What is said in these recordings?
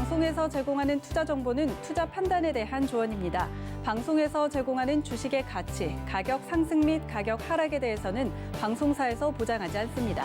방송에서 제공하는 투자 정보는 투자 판단에 대한 조언입니다. 방송에서 제공하는 주식의 가치, 가격 상승 및 가격 하락에 대해서는 방송사에서 보장하지 않습니다.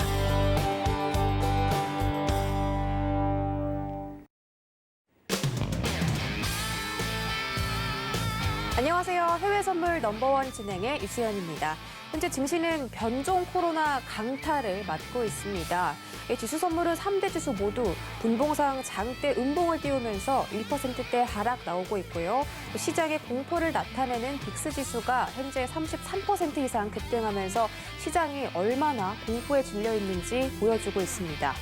안녕하세요. 해외 선물 넘버원 진행의 이수연입니다. 현재 증시는 변종 코로나 강타를 맞고 있습니다. 지수 선물은 3대 지수 모두 분봉상 장대 음봉을 띄우면서 1%대 하락 나오고 있고요. 시장의 공포를 나타내는 빅스 지수가 현재 33% 이상 급등하면서 시장이 얼마나 공포에 질려 있는지 보여주고 있습니다.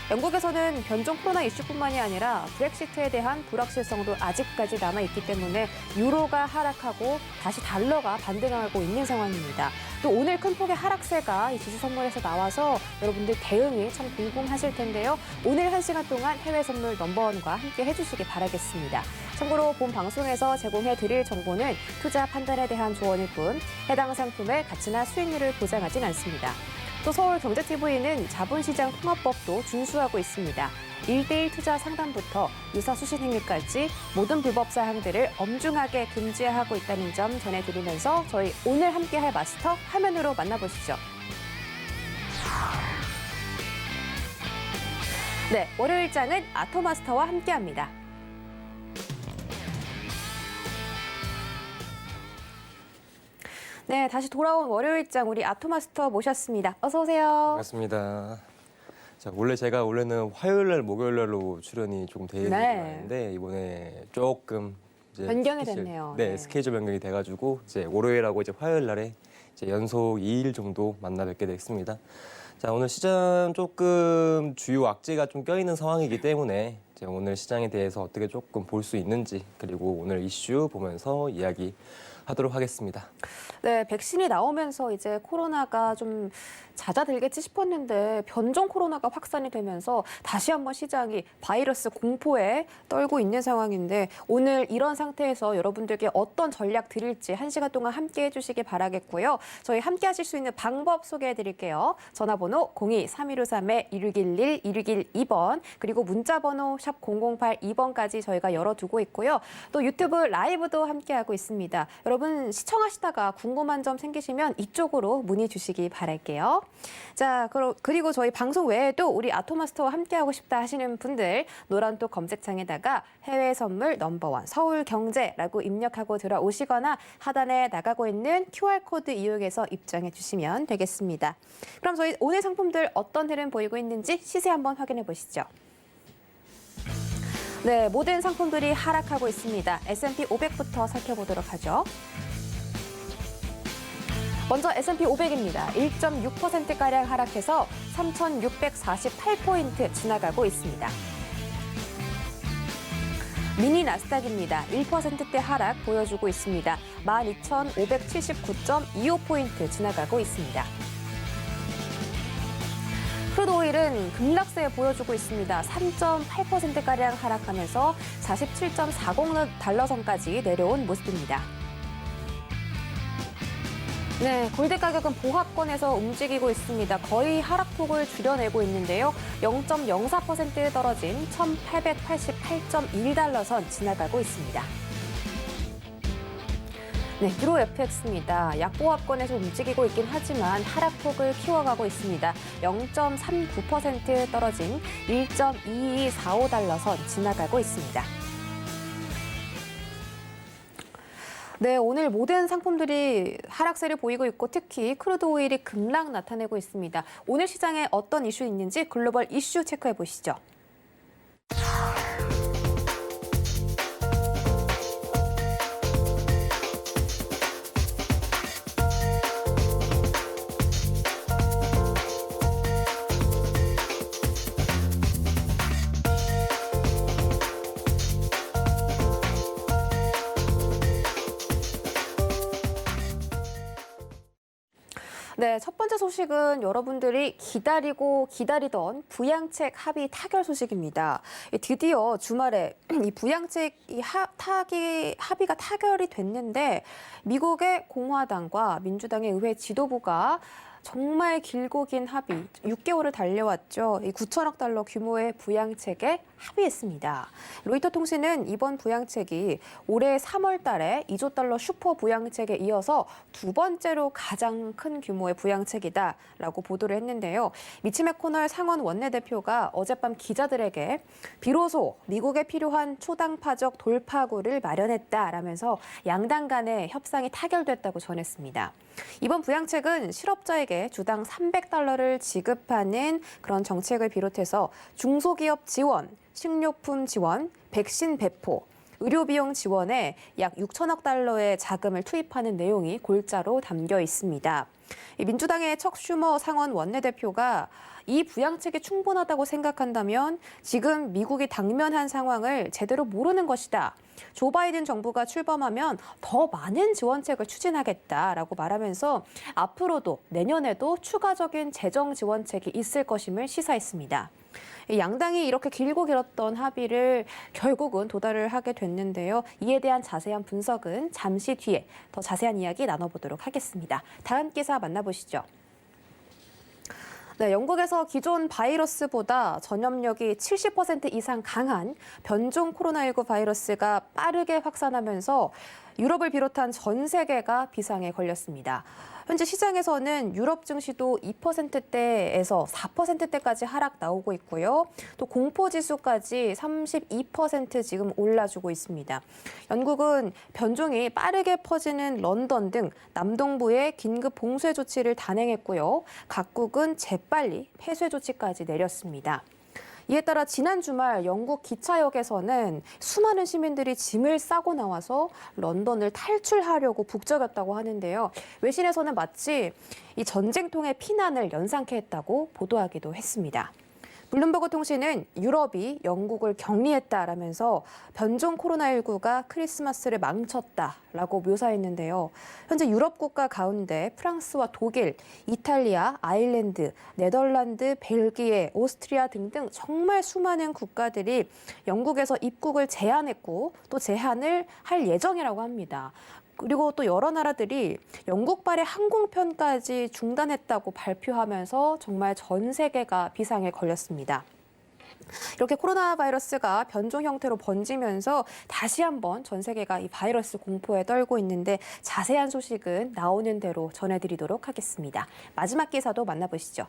영국에서는 변종 코로나 이슈뿐만이 아니라 브렉시트에 대한 불확실성도 아직까지 남아있기 때문에 유로가 하락하고 다시 달러가 반등하고 있는 상황입니다. 또 오늘 큰 폭의 하락세가 이 지수 선물에서 나와서 여러분들 대응이 참 궁금하실 텐데요. 오늘 1시간 동안 해외 선물 넘버원과 함께 해주시기 바라겠습니다. 참고로 본 방송에서 제공해드릴 정보는 투자 판단에 대한 조언일 뿐 해당 상품의 가치나 수익률을 보장하진 않습니다. 또 서울경제TV는 자본시장 통합법도 준수하고 있습니다. 1대1 투자 상담부터 유사수신 행위까지 모든 불법 사항들을 엄중하게 금지하고 있다는 점 전해드리면서 저희 오늘 함께할 마스터 화면으로 만나보시죠. 네, 월요일장은 아토마스터와 함께합니다. 네, 다시 돌아온 월요일장 우리 아토마스터 모셨습니다. 어서 오세요. 반갑습니다. 자, 원래는 화요일 날, 목요일 날로 출연이 조금 되어 있는 게 많은데 이번에 조금 이제 변경이 됐네요. 네, 네. 스케줄 변경이 돼가지고 이제 월요일하고 이제 화요일 날에 이제 연속 2일 정도 만나 뵙게 됐습니다. 자, 오늘 시장 조금 주요 악재가 좀 껴있는 상황이기 때문에 이제 오늘 시장에 대해서 어떻게 조금 볼 수 있는지 그리고 오늘 이슈 보면서 이야기하도록 하겠습니다. 네, 백신이 나오면서 이제 코로나가 좀 잦아들겠지 싶었는데 변종 코로나가 확산이 되면서 다시 한번 시장이 바이러스 공포에 떨고 있는 상황인데 오늘 이런 상태에서 여러분들께 어떤 전략 드릴지 1시간 동안 함께 해주시기 바라겠고요. 저희 함께 하실 수 있는 방법 소개해 드릴게요. 전화번호 02-3153-1611, 1612번 그리고 문자번호 샵 0082번까지 저희가 열어두고 있고요. 또 유튜브 라이브도 함께하고 있습니다. 여러분 시청하시다가 궁금한 점 생기시면 이쪽으로 문의 주시기 바랄게요. 자, 그리고 저희 방송 외에도 우리 아토마스터와 함께하고 싶다 하시는 분들 노란톡 검색창에다가 해외 선물 넘버원 서울경제라고 입력하고 들어오시거나 하단에 나가고 있는 QR코드 이용해서 입장해 주시면 되겠습니다. 그럼 저희 오늘 상품들 어떤 흐름 보이고 있는지 시세 한번 확인해 보시죠. 네, 모든 상품들이 하락하고 있습니다. S&P 500부터 살펴보도록 하죠. 먼저 S&P 500입니다. 1.6%가량 하락해서 3,648포인트 지나가고 있습니다. 미니 나스닥입니다. 1%대 하락 보여주고 있습니다. 12,579.25포인트 지나가고 있습니다. 크루드 오일은 급락세 보여주고 있습니다. 3.8%가량 하락하면서 47.40달러 선까지 내려온 모습입니다. 네, 골드 가격은 보합권에서 움직이고 있습니다. 거의 하락폭을 줄여내고 있는데요. 0.04% 떨어진 1,888.1달러 선 지나가고 있습니다. 네, 유로 FX입니다. 약보합권에서 움직이고 있긴 하지만 하락폭을 키워가고 있습니다. 0.39% 떨어진 1.2245달러 선 지나가고 있습니다. 네, 오늘 모든 상품들이 하락세를 보이고 있고 특히 크루드 오일이 급락 나타내고 있습니다. 오늘 시장에 어떤 이슈 있는지 글로벌 이슈 체크해 보시죠. 네, 첫 번째 소식은 여러분들이 기다리던 부양책 합의 타결 소식입니다. 드디어 주말에 이 부양책 합의가 타결이 됐는데 미국의 공화당과 민주당의 의회 지도부가 정말 길고 긴 합의, 6개월을 달려왔죠. 이 9천억 달러 규모의 부양책에 합의했습니다. 로이터 통신은 이번 부양책이 올해 3월 달에 2조 달러 슈퍼 부양책에 이어서 두 번째로 가장 큰 규모의 부양책이다라고 보도를 했는데요. 미치 매코널 상원 원내대표가 어젯밤 기자들에게 비로소 미국에 필요한 초당파적 돌파구를 마련했다라면서 양당 간의 협상이 타결됐다고 전했습니다. 이번 부양책은 실업자에게 주당 300달러를 지급하는 그런 정책을 비롯해서 중소기업 지원, 식료품 지원, 백신 배포, 의료비용 지원에 약 6천억 달러의 자금을 투입하는 내용이 골자로 담겨 있습니다. 민주당의 척 슈머 상원 원내대표가 이 부양책이 충분하다고 생각한다면 지금 미국이 당면한 상황을 제대로 모르는 것이다. 조 바이든 정부가 출범하면 더 많은 지원책을 추진하겠다라고 말하면서 앞으로도 내년에도 추가적인 재정 지원책이 있을 것임을 시사했습니다. 양당이 이렇게 길고 길었던 합의를 결국은 도달을 하게 됐는데요. 이에 대한 자세한 분석은 잠시 뒤에 더 자세한 이야기 나눠보도록 하겠습니다. 다음 기사 만나보시죠. 네, 영국에서 기존 바이러스보다 전염력이 70% 이상 강한 변종 코로나19 바이러스가 빠르게 확산하면서 유럽을 비롯한 전 세계가 비상에 걸렸습니다. 현재 시장에서는 유럽 증시도 2%대에서 4%대까지 하락 나오고 있고요. 또 공포지수까지 32% 지금 올라주고 있습니다. 영국은 변종이 빠르게 퍼지는 런던 등 남동부에 긴급 봉쇄 조치를 단행했고요. 각국은 재빨리 폐쇄 조치까지 내렸습니다. 이에 따라 지난 주말 영국 기차역에서는 수많은 시민들이 짐을 싸고 나와서 런던을 탈출하려고 북적였다고 하는데요. 외신에서는 마치 이 전쟁통의 피난을 연상케 했다고 보도하기도 했습니다. 블룸버그 통신은 유럽이 영국을 격리했다라면서 변종 코로나19가 크리스마스를 망쳤다라고 묘사했는데요. 현재 유럽 국가 가운데 프랑스와 독일, 이탈리아, 아일랜드, 네덜란드, 벨기에, 오스트리아 등등 정말 수많은 국가들이 영국에서 입국을 제한했고 또 제한을 할 예정이라고 합니다. 그리고 또 여러 나라들이 영국발의 항공편까지 중단했다고 발표하면서 정말 전 세계가 비상에 걸렸습니다. 이렇게 코로나 바이러스가 변종 형태로 번지면서 다시 한번 전 세계가 이 바이러스 공포에 떨고 있는데 자세한 소식은 나오는 대로 전해드리도록 하겠습니다. 마지막 기사도 만나보시죠.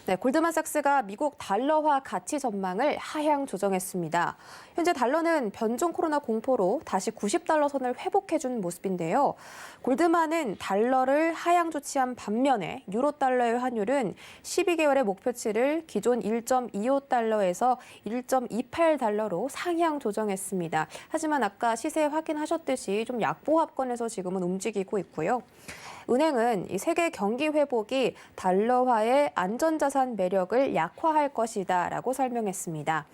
네, 골드만삭스가 미국 달러화 가치 전망을 하향 조정했습니다. 현재 달러는 변종 코로나 공포로 다시 90달러 선을 회복해준 모습인데요. 골드만은 달러를 하향 조치한 반면에 유로 달러의 환율은 12개월의 목표치를 기존 1.25달러에서 1.28달러로 상향 조정했습니다. 하지만 아까 시세 확인하셨듯이 좀 약보합권에서 지금은 움직이고 있고요. 은행은 이 세계 경기 회복이 달러화의 안전자산 매력을 약화할 것이다라고 설명했습니다.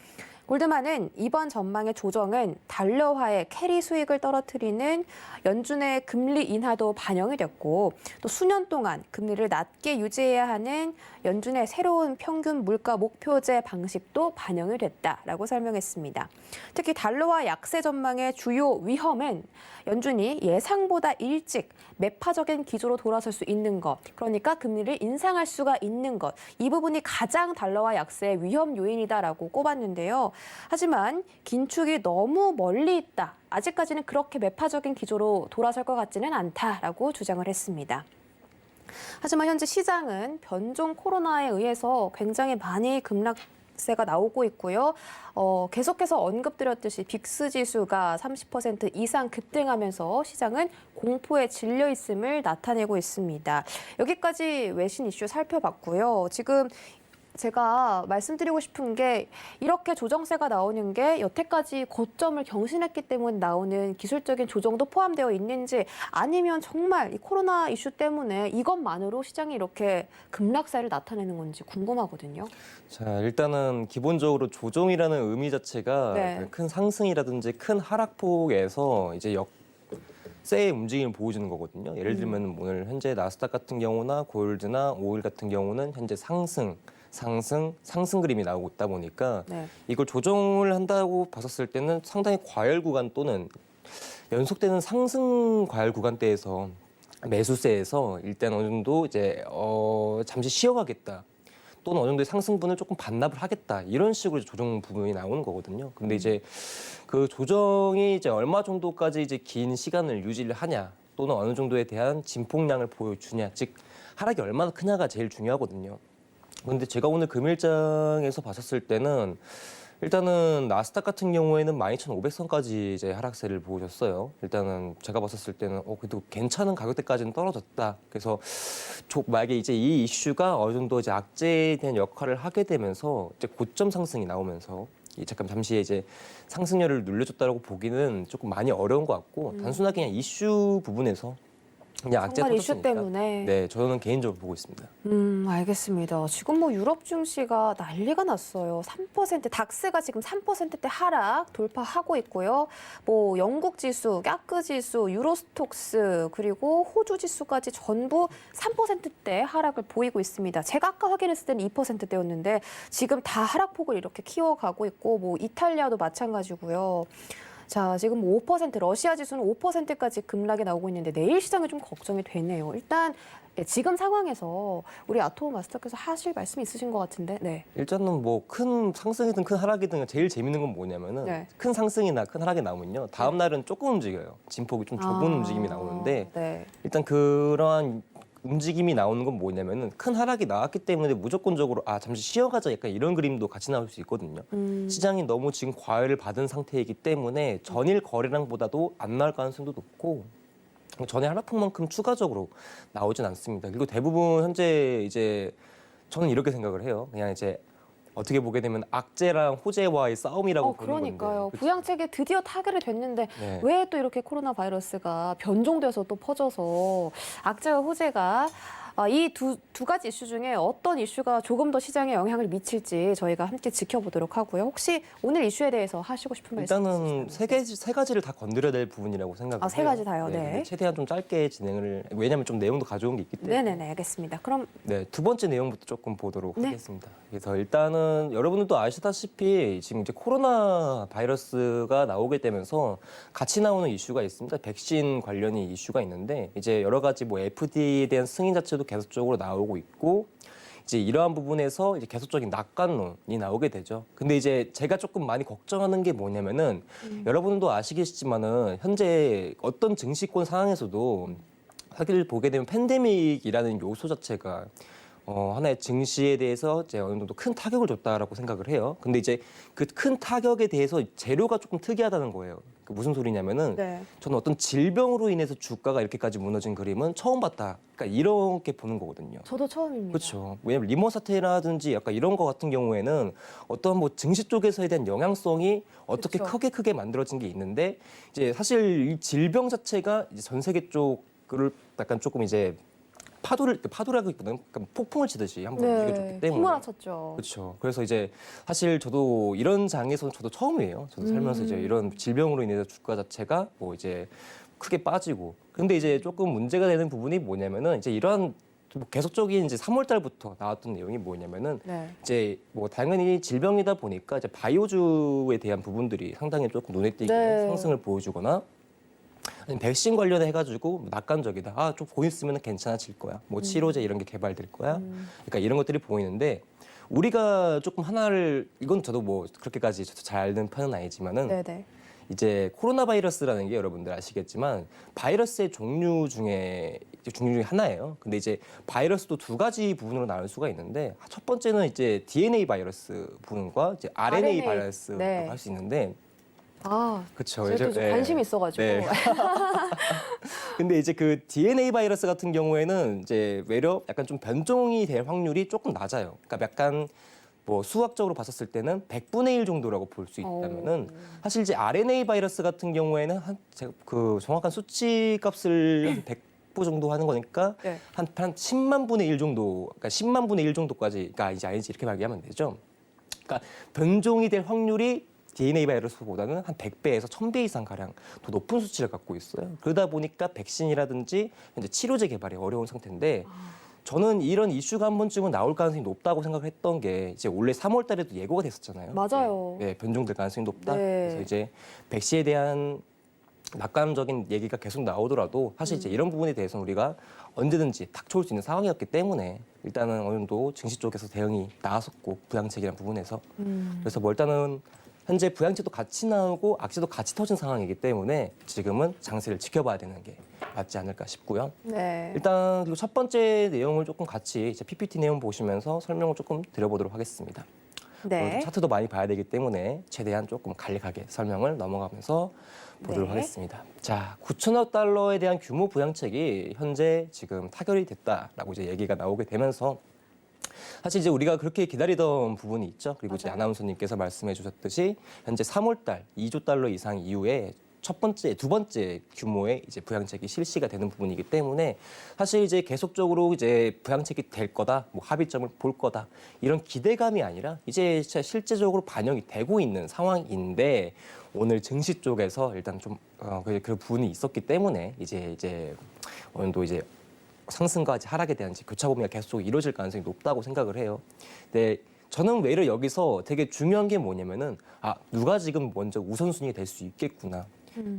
골드만은 이번 전망의 조정은 달러화의 캐리 수익을 떨어뜨리는 연준의 금리 인하도 반영이 됐고 또 수년 동안 금리를 낮게 유지해야 하는 연준의 새로운 평균 물가 목표제 방식도 반영이 됐다라고 설명했습니다. 특히 달러화 약세 전망의 주요 위험은 연준이 예상보다 일찍 매파적인 기조로 돌아설 수 있는 것, 그러니까 금리를 인상할 수가 있는 것, 이 부분이 가장 달러화 약세의 위험 요인이다라고 꼽았는데요. 하지만 긴축이 너무 멀리 있다. 아직까지는 그렇게 매파적인 기조로 돌아설 것 같지는 않다라고 주장을 했습니다. 하지만 현재 시장은 변종 코로나에 의해서 굉장히 많이 급락세가 나오고 있고요. 계속해서 언급드렸듯이 빅스 지수가 30% 이상 급등하면서 시장은 공포에 질려 있음을 나타내고 있습니다. 여기까지 외신 이슈 살펴봤고요. 지금 제가 말씀드리고 싶은 게 이렇게 조정세가 나오는 게 여태까지 고점을 경신했기 때문에 나오는 기술적인 조정도 포함되어 있는지 아니면 정말 이 코로나 이슈 때문에 이것만으로 시장이 이렇게 급락세를 나타내는 건지 궁금하거든요. 자, 일단은 기본적으로 조정이라는 의미 자체가 네. 큰 상승이라든지 큰 하락폭에서 이제 역세의 움직임을 보여주는 거거든요. 예를 들면 오늘 현재 나스닥 같은 경우나 골드나 오일 같은 경우는 현재 상승 그림이 나오고 있다 보니까 네. 이걸 조정을 한다고 봤었을 때는 상당히 과열 구간 또는 연속되는 상승 과열 구간대에서 매수세에서 일단 어느 정도 이제 잠시 쉬어가겠다. 또는 어느 정도의 상승분을 조금 반납을 하겠다. 이런 식으로 조정 부분이 나오는 거거든요. 근데 이제 그 조정이 이제 얼마 정도까지 이제 긴 시간을 유지를 하냐, 또는 어느 정도에 대한 진폭량을 보여주냐, 즉 하락이 얼마나 크냐가 제일 중요하거든요. 근데 제가 오늘 금일장에서 봤었을 때는 일단은 나스닥 같은 경우에는 12,500선까지 이제 하락세를 보여줬어요. 일단은 제가 봤었을 때는 그래도 괜찮은 가격대까지는 떨어졌다. 그래서 만약에 이제 이 이슈가 어느 정도 이제 악재에 대한 역할을 하게 되면서 이제 고점 상승이 나오면서 잠시에 이제 상승률을 늘려줬다라고 보기는 조금 많이 어려운 것 같고 단순하게 그냥 이슈 부분에서 그냥 악재 정말 이슈 터졌으니까. 때문에. 네, 저는 개인적으로 보고 있습니다. 알겠습니다. 지금 뭐 유럽 증시가 난리가 났어요. 3% 닥스가 지금 3%대 하락 돌파하고 있고요. 뭐 영국 지수, 까크 지수, 유로스톡스 그리고 호주 지수까지 전부 3%대 하락을 보이고 있습니다. 제가 아까 확인했을 때는 2%대였는데 지금 다 하락폭을 이렇게 키워가고 있고 뭐 이탈리아도 마찬가지고요. 자, 지금 5% 러시아 지수는 5%까지 급락이 나오고 있는데 내일 시장이 좀 걱정이 되네요. 일단 지금 상황에서 우리 아토 마스터께서 하실 말씀이 있으신 것 같은데. 네. 일단은 뭐 큰 상승이든 큰 하락이든 제일 재밌는 건 뭐냐면은 네. 큰 상승이나 큰 하락이 나오면요. 다음 날은 조금 움직여요. 진폭이 좀 좁은 움직임이 나오는데 네. 일단 그러한 움직임이 나오는 건 뭐냐면은 큰 하락이 나왔기 때문에 무조건적으로 잠시 쉬어가자 약간 이런 그림도 같이 나올 수 있거든요. 시장이 너무 지금 과열을 받은 상태이기 때문에 전일 거래량보다도 안 나올 가능성도 높고 전에 하락폭만큼 추가적으로 나오진 않습니다. 그리고 대부분 현재 이제 저는 이렇게 생각을 해요. 그냥 이제 어떻게 보게 되면 악재랑 호재와의 싸움이라고 보는 건데. 그러니까요. 그쵸? 부양책에 드디어 타결이 됐는데 네. 왜 또 이렇게 코로나 바이러스가 변종돼서 또 퍼져서 악재와 호재가 이 두 가지 이슈 중에 어떤 이슈가 조금 더 시장에 영향을 미칠지 저희가 함께 지켜보도록 하고요. 혹시 오늘 이슈에 대해서 하시고 싶은 말씀 일단은 있으시다면? 세 가지를 다 건드려야 될 부분이라고 생각해요. 세 가지 다요? 네. 근데 최대한 좀 짧게 진행을 왜냐하면 좀 내용도 가져온 게 있기 때문에. 네네네, 알겠습니다. 그럼 네, 두 번째 내용부터 조금 보도록 네. 하겠습니다. 그래서 일단은 여러분들도 아시다시피 지금 이제 코로나 바이러스가 나오게 되면서 같이 나오는 이슈가 있습니다. 백신 관련이 이슈가 있는데 이제 여러 가지 뭐 FDA에 대한 승인 자체도 계속적으로 나오고 있고 이제 이러한 부분에서 이제 계속적인 낙관론이 나오게 되죠. 근데 이제 제가 조금 많이 걱정하는 게 뭐냐면은 여러분도 아시겠지만은 현재 어떤 증시권 상황에서도 사실 보게 되면 팬데믹이라는 요소 자체가 하나의 증시에 대해서 이제 어느 정도 큰 타격을 줬다라고 생각을 해요. 근데 이제 그 큰 타격에 대해서 재료가 조금 특이하다는 거예요. 그 무슨 소리냐면은 네. 저는 어떤 질병으로 인해서 주가가 이렇게까지 무너진 그림은 처음 봤다. 그러니까 이렇게 보는 거거든요. 저도 처음입니다. 그렇죠. 왜냐하면 리머 사태라든지 약간 이런 거 같은 경우에는 어떤 뭐 증시 쪽에서에 대한 영향성이 어떻게 그쵸. 크게 만들어진 게 있는데 이제 사실 이 질병 자체가 이제 전 세계 쪽을 약간 조금 이제 파도라기보다는 약간 폭풍을 치듯이 한번 이겨줬기 때문에. 휘몰아쳤죠. 그렇죠. 그래서 이제 사실 저도 이런 장에서는 저도 처음이에요. 저도 살면서 이제 이런 질병으로 인해서 주가 자체가 뭐 이제 크게 빠지고. 근데 이제 조금 문제가 되는 부분이 뭐냐면은 이제 이러한 뭐 계속적인 이제 3월 달부터 나왔던 내용이 뭐냐면은 네. 이제 뭐 당연히 질병이다 보니까 이제 바이오주에 대한 부분들이 상당히 조금 눈에 띄게 네. 상승을 보여주거나 아니면 백신 관련해 가지고 낙관적이다. 좀 보였으면 괜찮아질 거야. 뭐 치료제 이런 게 개발될 거야. 그러니까 이런 것들이 보이는데 우리가 조금 하나를 이건 저도 뭐 그렇게까지 저도 잘 아는 편은 아니지만은 네네. 이제 코로나 바이러스라는 게 여러분들 아시겠지만 바이러스의 종류 중에 하나예요. 근데 이제 바이러스도 두 가지 부분으로 나눌 수가 있는데 첫 번째는 이제 DNA 바이러스 부분과 이제 RNA 바이러스라고 네. 할 수 있는데 그렇죠. 저도 좀 관심이 있어가지고. 네. 근데 이제 그 DNA 바이러스 같은 경우에는 이제 외려 약간 좀 변종이 될 확률이 조금 낮아요. 그러니까 약간 뭐 수학적으로 봤었을 때는 100분의 1 정도라고 볼 수 있다면은 사실 이제 RNA 바이러스 같은 경우에는 제가 그 정확한 수치 값을 한 100부 정도 하는 거니까 네. 한 10만 분의 1 정도, 그러니까 10만 분의 1 정도까지가 이제 아니지 이렇게 말하면 되죠. 그러니까 변종이 될 확률이 DNA 바이러스보다는 한 100배에서 1000배 이상 가량 더 높은 수치를 갖고 있어요. 그러다 보니까 백신이라든지 현재 치료제 개발이 어려운 상태인데 저는 이런 이슈가 한 번쯤은 나올 가능성이 높다고 생각했던 게 이제 원래 3월 달에도 예고가 됐었잖아요. 맞아요. 네, 변종될 가능성이 높다. 네. 그래서 이제 백신에 대한 낙관적인 얘기가 계속 나오더라도 사실 이제 이런 부분에 대해서는 우리가 언제든지 닥쳐올 수 있는 상황이었기 때문에 일단은 어느 정도 증시 쪽에서 대응이 나왔었고 부양책이라는 부분에서 그래서 뭐 일단은 현재 부양책도 같이 나오고 악재도 같이 터진 상황이기 때문에 지금은 장세를 지켜봐야 되는 게 맞지 않을까 싶고요. 네. 일단 그리고 첫 번째 내용을 조금 같이 이제 PPT 내용 보시면서 설명을 조금 드려보도록 하겠습니다. 네. 차트도 많이 봐야 되기 때문에 최대한 조금 간략하게 설명을 넘어가면서 보도록 네. 하겠습니다. 자, 9천억 달러에 대한 규모 부양책이 현재 지금 타결이 됐다라고 이제 얘기가 나오게 되면서 사실 이제 우리가 그렇게 기다리던 부분이 있죠. 그리고 이제 맞아요. 아나운서님께서 말씀해 주셨듯이 현재 3월 달 2조 달러 이상 이후에 두 번째 규모의 이제 부양책이 실시가 되는 부분이기 때문에 사실 이제 계속적으로 이제 부양책이 될 거다, 뭐 합의점을 볼 거다 이런 기대감이 아니라 이제 진짜 실제적으로 반영이 되고 있는 상황인데 오늘 증시 쪽에서 일단 좀 그 부분이 있었기 때문에 이제 어느 정도 이제 상승과 이제 하락에 대한 이제 교차 범위가 계속 이루어질 가능성이 높다고 생각을 해요. 근데 저는 외려 여기서 되게 중요한 게 뭐냐면은 누가 지금 먼저 우선순위가 될 수 있겠구나.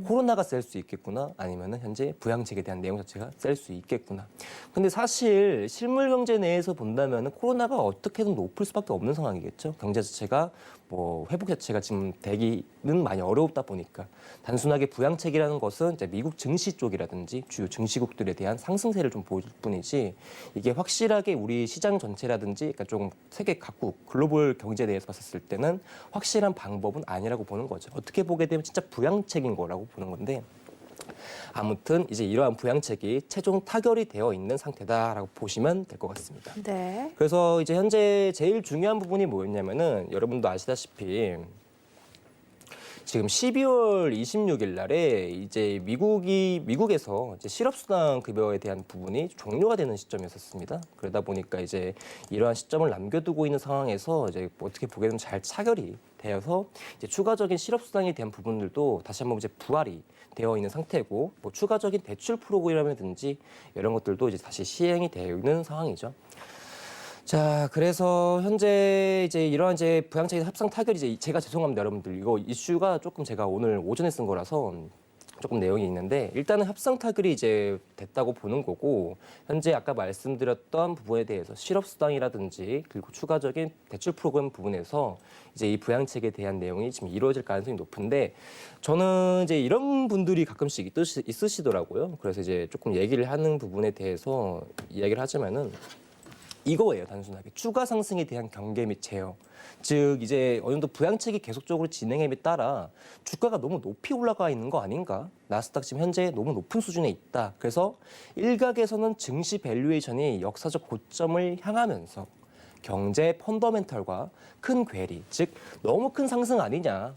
코로나가 셀 수 있겠구나 아니면은 현재 부양책에 대한 내용 자체가 셀 수 있겠구나. 근데 사실 실물 경제 내에서 본다면은 코로나가 어떻게든 높을 수밖에 없는 상황이겠죠. 경제 자체가 뭐 회복 자체가 지금 되기는 많이 어렵다 보니까 단순하게 부양책이라는 것은 이제 미국 증시 쪽이라든지 주요 증시국들에 대한 상승세를 좀 보여줄 뿐이지 이게 확실하게 우리 시장 전체라든지 그러니까 좀 세계 각국 글로벌 경제에 대해서 봤을 때는 확실한 방법은 아니라고 보는 거죠. 어떻게 보게 되면 진짜 부양책인 거라고 보는 건데 아무튼 이제 이러한 부양책이 최종 타결이 되어 있는 상태다라고 보시면 될 것 같습니다. 네. 그래서 이제 현재 제일 중요한 부분이 뭐였냐면은 여러분도 아시다시피 지금 12월 26일 날에 이제 미국에서 이제 실업수당 급여에 대한 부분이 종료가 되는 시점이었습니다. 그러다 보니까 이제 이러한 시점을 남겨두고 있는 상황에서 이제 어떻게 보게 되면 잘 차결이 되어서 이제 추가적인 실업수당에 대한 부분들도 다시 한번 이제 부활이 되어 있는 상태고 뭐 추가적인 대출 프로그램이라든지 이런 것들도 이제 다시 시행이 되어 있는 상황이죠. 자, 그래서 현재 이제 이러한 이제 부양책의 협상 타결이 이제 제가 죄송합니다, 여러분들. 이거 이슈가 조금 제가 오늘 오전에 쓴 거라서 조금 내용이 있는데 일단은 협상 타결이 이제 됐다고 보는 거고 현재 아까 말씀드렸던 부분에 대해서 실업수당이라든지 그리고 추가적인 대출 프로그램 부분에서 이제 이 부양책에 대한 내용이 지금 이루어질 가능성이 높은데 저는 이제 이런 분들이 가끔씩 있으시더라고요. 그래서 이제 조금 얘기를 하는 부분에 대해서 이야기를 하자면은 이거예요, 단순하게. 추가 상승에 대한 경계 및 제어. 즉 이제 어느 정도 부양책이 계속적으로 진행함에 따라 주가가 너무 높이 올라가 있는 거 아닌가? 나스닥 지금 현재 너무 높은 수준에 있다. 그래서 일각에서는 증시 밸류에이션이 역사적 고점을 향하면서 경제 펀더멘털과 큰 괴리, 즉 너무 큰 상승 아니냐.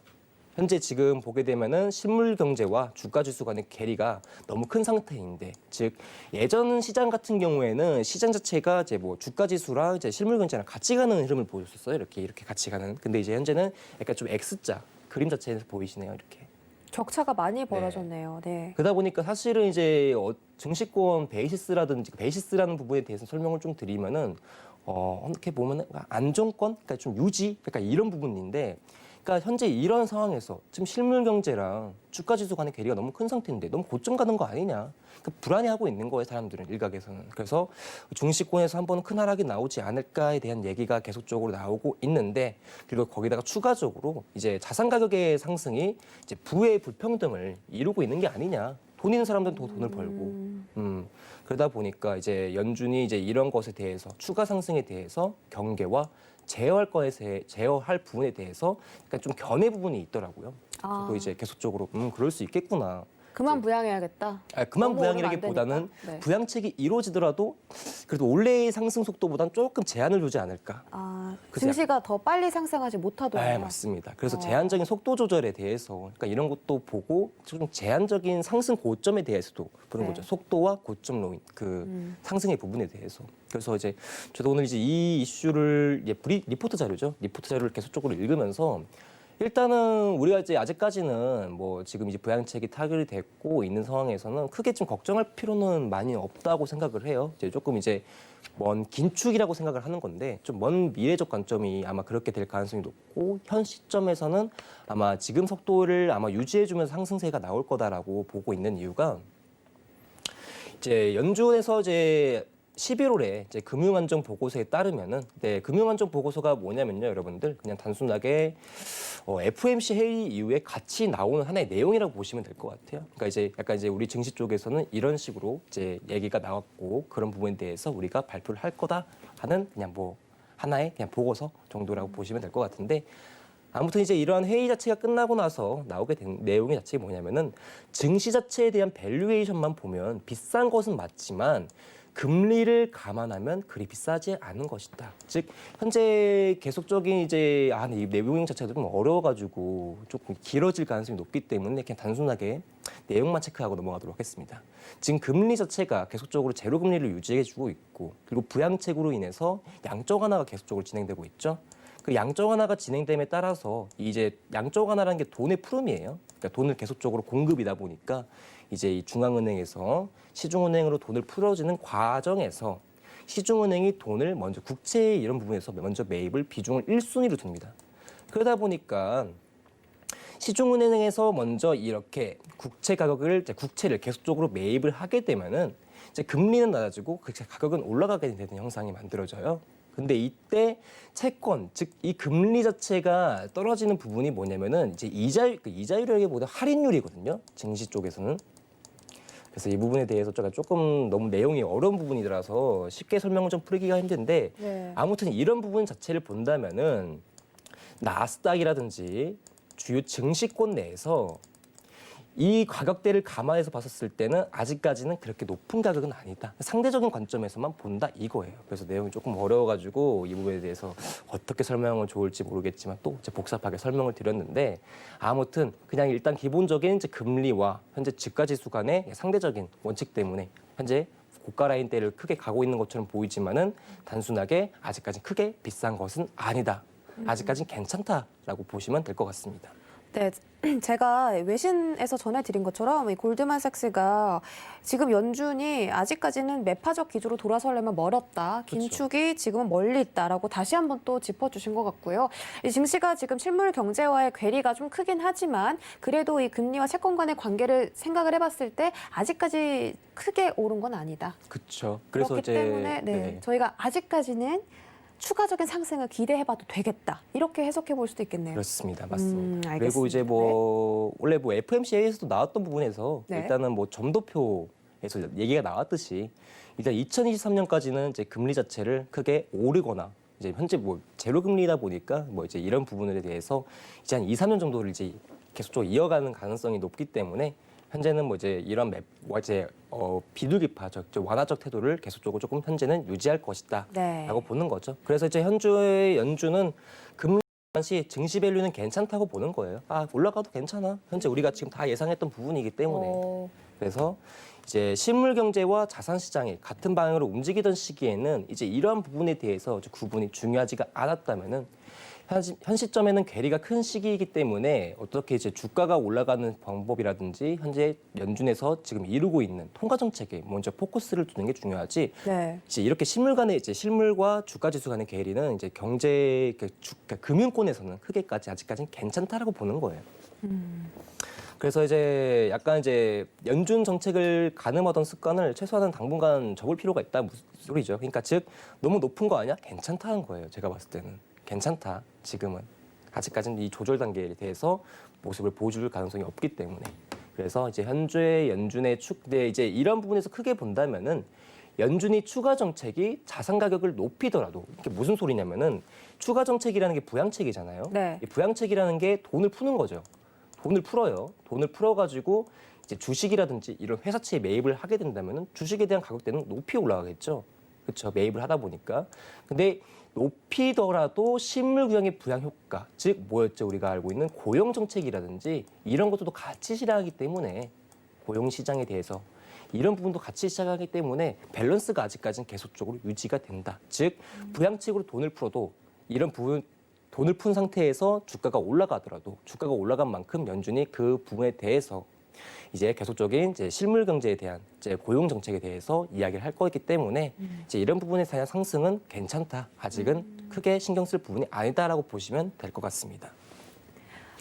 현재 지금 보게 되면은 실물 경제와 주가 지수 간의 괴리가 너무 큰 상태인데, 즉 예전 시장 같은 경우에는 시장 자체가 이제 뭐 주가 지수랑 이제 실물 경제랑 같이 가는 흐름을 보였었어요. 이렇게 같이 가는. 근데 이제 현재는 약간 좀 X자 그림 자체에서 보이시네요. 이렇게. 격차가 많이 벌어졌네요. 네. 그러다 보니까 사실은 이제 증시권 베이시스라는 부분에 대해서 설명을 좀 드리면은 어떻게 보면은 안정권, 그러니까 좀 유지, 그러니까 이런 부분인데. 그러니까 현재 이런 상황에서 지금 실물 경제랑 주가 지수 간의 괴리가 너무 큰 상태인데 너무 고점 가는 거 아니냐. 그러니까 불안해하고 있는 거예요, 사람들은 일각에서는. 그래서 중시권에서 한번 큰 하락이 나오지 않을까에 대한 얘기가 계속적으로 나오고 있는데 그리고 거기다가 추가적으로 이제 자산 가격의 상승이 이제 부의 불평등을 이루고 있는 게 아니냐. 돈 있는 사람들은 더 돈을 벌고. 그러다 보니까 이제 연준이 이제 이런 것에 대해서 추가 상승에 대해서 경계와 제어할 부분에 대해서 약간 좀 견해 부분이 있더라고요. 저도 이제 계속적으로 그럴 수 있겠구나. 그만 부양해야겠다. 그만 너무 부양이라기보다는 오르면 안 되니까. 네. 부양책이 이루어지더라도 그래도 원래의 상승 속도보다는 조금 제한을 두지 않을까. 그죠? 증시가 더 빨리 상승하지 못하도록. 네, 맞습니다. 그래서 제한적인 속도 조절에 대해서 그러니까 이런 것도 보고 좀 제한적인 상승 고점에 대해서도 보는 네. 거죠. 속도와 고점 로인 상승의 부분에 대해서. 그래서 이제 저도 오늘 이제 이 이슈를 리포트 자료죠. 리포트 자료를 계속적으로 읽으면서 일단은 우리가 이제 아직까지는 뭐 지금 이제 부양책이 타결이 됐고 있는 상황에서는 크게 좀 걱정할 필요는 많이 없다고 생각을 해요. 이제 조금 이제 먼 긴축이라고 생각을 하는 건데 좀 먼 미래적 관점이 아마 그렇게 될 가능성이 높고 현 시점에서는 아마 지금 속도를 아마 유지해주면서 상승세가 나올 거다라고 보고 있는 이유가 이제 연준에서 이제 11월에 이제 금융안정 보고서에 따르면은 금융안정 보고서가 뭐냐면요, 여러분들 그냥 단순하게 FOMC 회의 이후에 같이 나오는 하나의 내용이라고 보시면 될 것 같아요. 그러니까 이제 약간 이제 우리 증시 쪽에서는 이런 식으로 이제 얘기가 나왔고 그런 부분에 대해서 우리가 발표를 할 거다 하는 그냥 뭐 하나의 그냥 보고서 정도라고 보시면 될 것 같은데. 아무튼 이제 이러한 회의 자체가 끝나고 나서 나오게 된 내용의 자체가 뭐냐면은 증시 자체에 대한 밸류에이션만 보면 비싼 것은 맞지만 금리를 감안하면 그리 비싸지 않은 것이다. 즉 현재 계속적인 이제 이 내용 자체가 좀 어려워가지고 조금 길어질 가능성이 높기 때문에 그냥 단순하게 내용만 체크하고 넘어가도록 하겠습니다. 지금 금리 자체가 계속적으로 제로 금리를 유지해주고 있고 그리고 부양책으로 인해서 양적 완화가 계속적으로 진행되고 있죠. 그 양적 완화가 진행됨에 따라서 이제 양적 완화라는 게 돈의 푸름이에요. 그러니까 돈을 계속적으로 공급이다 보니까 이제 이 중앙은행에서 시중은행으로 돈을 풀어주는 과정에서 시중은행이 돈을 먼저 국채 이런 부분에서 먼저 매입을 비중을 1순위로 둡니다. 그러다 보니까 시중은행에서 먼저 이렇게 국채를 계속적으로 매입을 하게 되면은 이제 금리는 낮아지고 그 가격은 올라가게 되는 형상이 만들어져요. 근데 이때 채권, 즉 이 금리 자체가 떨어지는 부분이 뭐냐면은 이제 이자율이라기보다 할인율이거든요. 증시 쪽에서는. 그래서 이 부분에 대해서 제가 조금 너무 내용이 어려운 부분이라서 쉽게 설명을 좀 풀기가 힘든데 네. 아무튼 이런 부분 자체를 본다면은 나스닥이라든지 주요 증시권 내에서 이 가격대를 감안해서 봤었을 때는 아직까지는 그렇게 높은 가격은 아니다. 상대적인 관점에서만 본다 이거예요. 그래서 내용이 조금 어려워가지고 이 부분에 대해서 어떻게 설명하면 좋을지 모르겠지만 또 이제 복잡하게 설명을 드렸는데 아무튼 그냥 일단 기본적인 이제 금리와 현재 주가지수 간의 상대적인 원칙 때문에 현재 고가 라인대를 크게 가고 있는 것처럼 보이지만은 단순하게 아직까지 크게 비싼 것은 아니다. 아직까지는 괜찮다라고 보시면 될 것 같습니다. 네, 제가 외신에서 전해드린 것처럼 이 골드만삭스가 지금 연준이 아직까지는 매파적 기조로 돌아서려면 멀었다. 긴축이 지금은 멀리 있다라고 다시 한번 또 짚어주신 것 같고요. 이 증시가 지금 실물 경제와의 괴리가 좀 크긴 하지만 그래도 이 금리와 채권 간의 관계를 생각을 해봤을 때 아직까지 크게 오른 건 아니다. 그렇죠. 그래서 그렇기 이제 때문에 저희가 아직까지는 추가적인 상승을 기대해봐도 되겠다. 이렇게 해석해 볼 수도 있겠네요. 그렇습니다. 맞습니다. 알겠습니다. 그리고 이제 뭐 원래 뭐 FMC에서도 나왔던 부분에서 네. 일단은 뭐 점도표에서 얘기가 나왔듯이 일단 2023년까지는 이제 금리 자체를 크게 오르거나 이제 현재 뭐 제로 금리다 보니까 뭐 이제 이런 부분에 대해서 이제 한 2, 3년 정도를 이제 계속적으로 이어가는 가능성이 높기 때문에 현재는 뭐 이제 이런 비둘기파 완화적 태도를 계속적으로 조금 현재는 유지할 것이다라고 네. 보는 거죠. 그래서 이제 현재의 연준은 금리 시 증시 밸류는 괜찮다고 보는 거예요. 올라가도 괜찮아. 현재 우리가 지금 다 예상했던 부분이기 때문에. 그래서 이제 실물 경제와 자산 시장이 같은 방향으로 움직이던 시기에는 이제 이러한 부분에 대해서 구분이 중요하지가 않았다면은 현 시점에는 괴리가 큰 시기이기 때문에 어떻게 이제 주가가 올라가는 방법이라든지 현재 연준에서 지금 이루고 있는 통화 정책에 먼저 포커스를 두는 게 중요하지. 네. 이제 이렇게 실물과 주가 지수 간의 괴리는 이제 금융권에서는 크게까지 아직까지는 괜찮다라고 보는 거예요. 그래서 이제 약간 이제 연준 정책을 가늠하던 습관을 최소한 당분간 접을 필요가 있다 무슨 소리죠. 그러니까 즉 너무 높은 거 아니야? 괜찮다는 거예요. 제가 봤을 때는 괜찮다. 지금은 아직까지는 이 조절 단계에 대해서 모습을 보여줄 가능성이 없기 때문에 그래서 이제 현재 연준의 근데 이제 이런 부분에서 크게 본다면은 연준이 추가 정책이 자산 가격을 높이더라도 이게 무슨 소리냐면은 추가 정책이라는 게 부양책이잖아요. 네. 이 부양책이라는 게 돈을 푸는 거죠. 돈을 풀어요. 돈을 풀어가지고 이제 주식이라든지 이런 회사채에 매입을 하게 된다면은 주식에 대한 가격대는 높이 올라가겠죠. 그렇죠. 매입을 하다 보니까. 근데 높이더라도 실물 규형의 부양 효과, 즉 뭐였죠? 우리가 알고 있는 고용 정책이라든지 이런 것도 같이 실행하기 때문에 고용 시장에 대해서 이런 부분도 같이 시작하기 때문에 밸런스가 아직까지는 계속적으로 유지가 된다. 즉 부양책으로 돈을 풀어도 이런 부분 돈을 푼 상태에서 주가가 올라가더라도 주가가 올라간 만큼 연준이 그 부분에 대해서 이제 계속적인 이제 실물 경제에 대한 이제 고용 정책에 대해서 이야기를 할 거기 때문에 이제 이런 부분에 대한 상승은 괜찮다. 아직은 크게 신경 쓸 부분이 아니다라고 보시면 될 것 같습니다.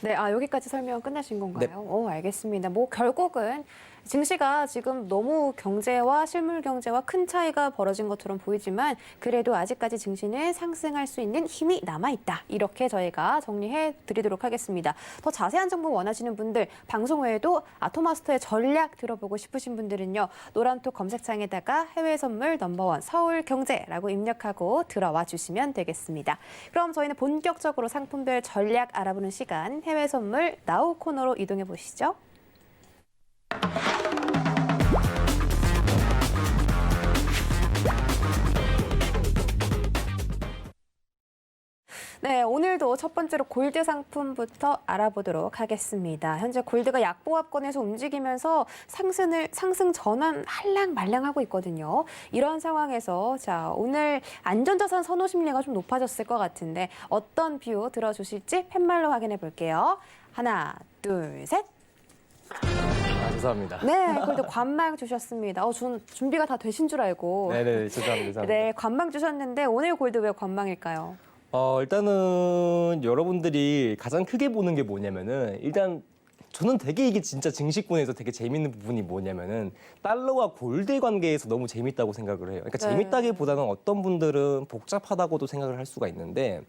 네, 여기까지 설명 끝나신 건가요? 네. 알겠습니다. 뭐 결국은 증시가 지금 너무 경제와 실물 경제와 큰 차이가 벌어진 것처럼 보이지만 그래도 아직까지 증시는 상승할 수 있는 힘이 남아있다. 이렇게 저희가 정리해 드리도록 하겠습니다. 더 자세한 정보 원하시는 분들, 방송 외에도 아토마스터의 전략 들어보고 싶으신 분들은요. 노란톡 검색창에다가 해외 선물 넘버원 서울경제라고 입력하고 들어와 주시면 되겠습니다. 그럼 저희는 본격적으로 상품별 전략 알아보는 시간 해외 선물 나우 코너로 이동해 보시죠. 네, 오늘도 첫 번째로 골드 상품부터 알아보도록 하겠습니다. 현재 골드가 약보합권에서 움직이면서 상승 전환 할랑말랑하고 있거든요. 이런 상황에서 자, 오늘 안전자산 선호 심리가 좀 높아졌을 것 같은데 어떤 뷰 들어주실지 팻말로 확인해 볼게요. 하나, 둘, 셋. 죄송합니다. 네, 골드 관망 주셨습니다. 준비가 다 되신 줄 알고. 네네, 죄송합니다. 네, 관망 주셨는데 오늘 골드 왜 관망일까요? 일단은 여러분들이 가장 크게 보는 게 뭐냐면은 일단 저는 되게 이게 진짜 증시권에서 되게 재밌는 부분이 뭐냐면은 달러와 골드의 관계에서 너무 재밌다고 생각을 해요. 그러니까 네. 재밌다기보다는 어떤 분들은 복잡하다고도 생각을 할 수가 있는데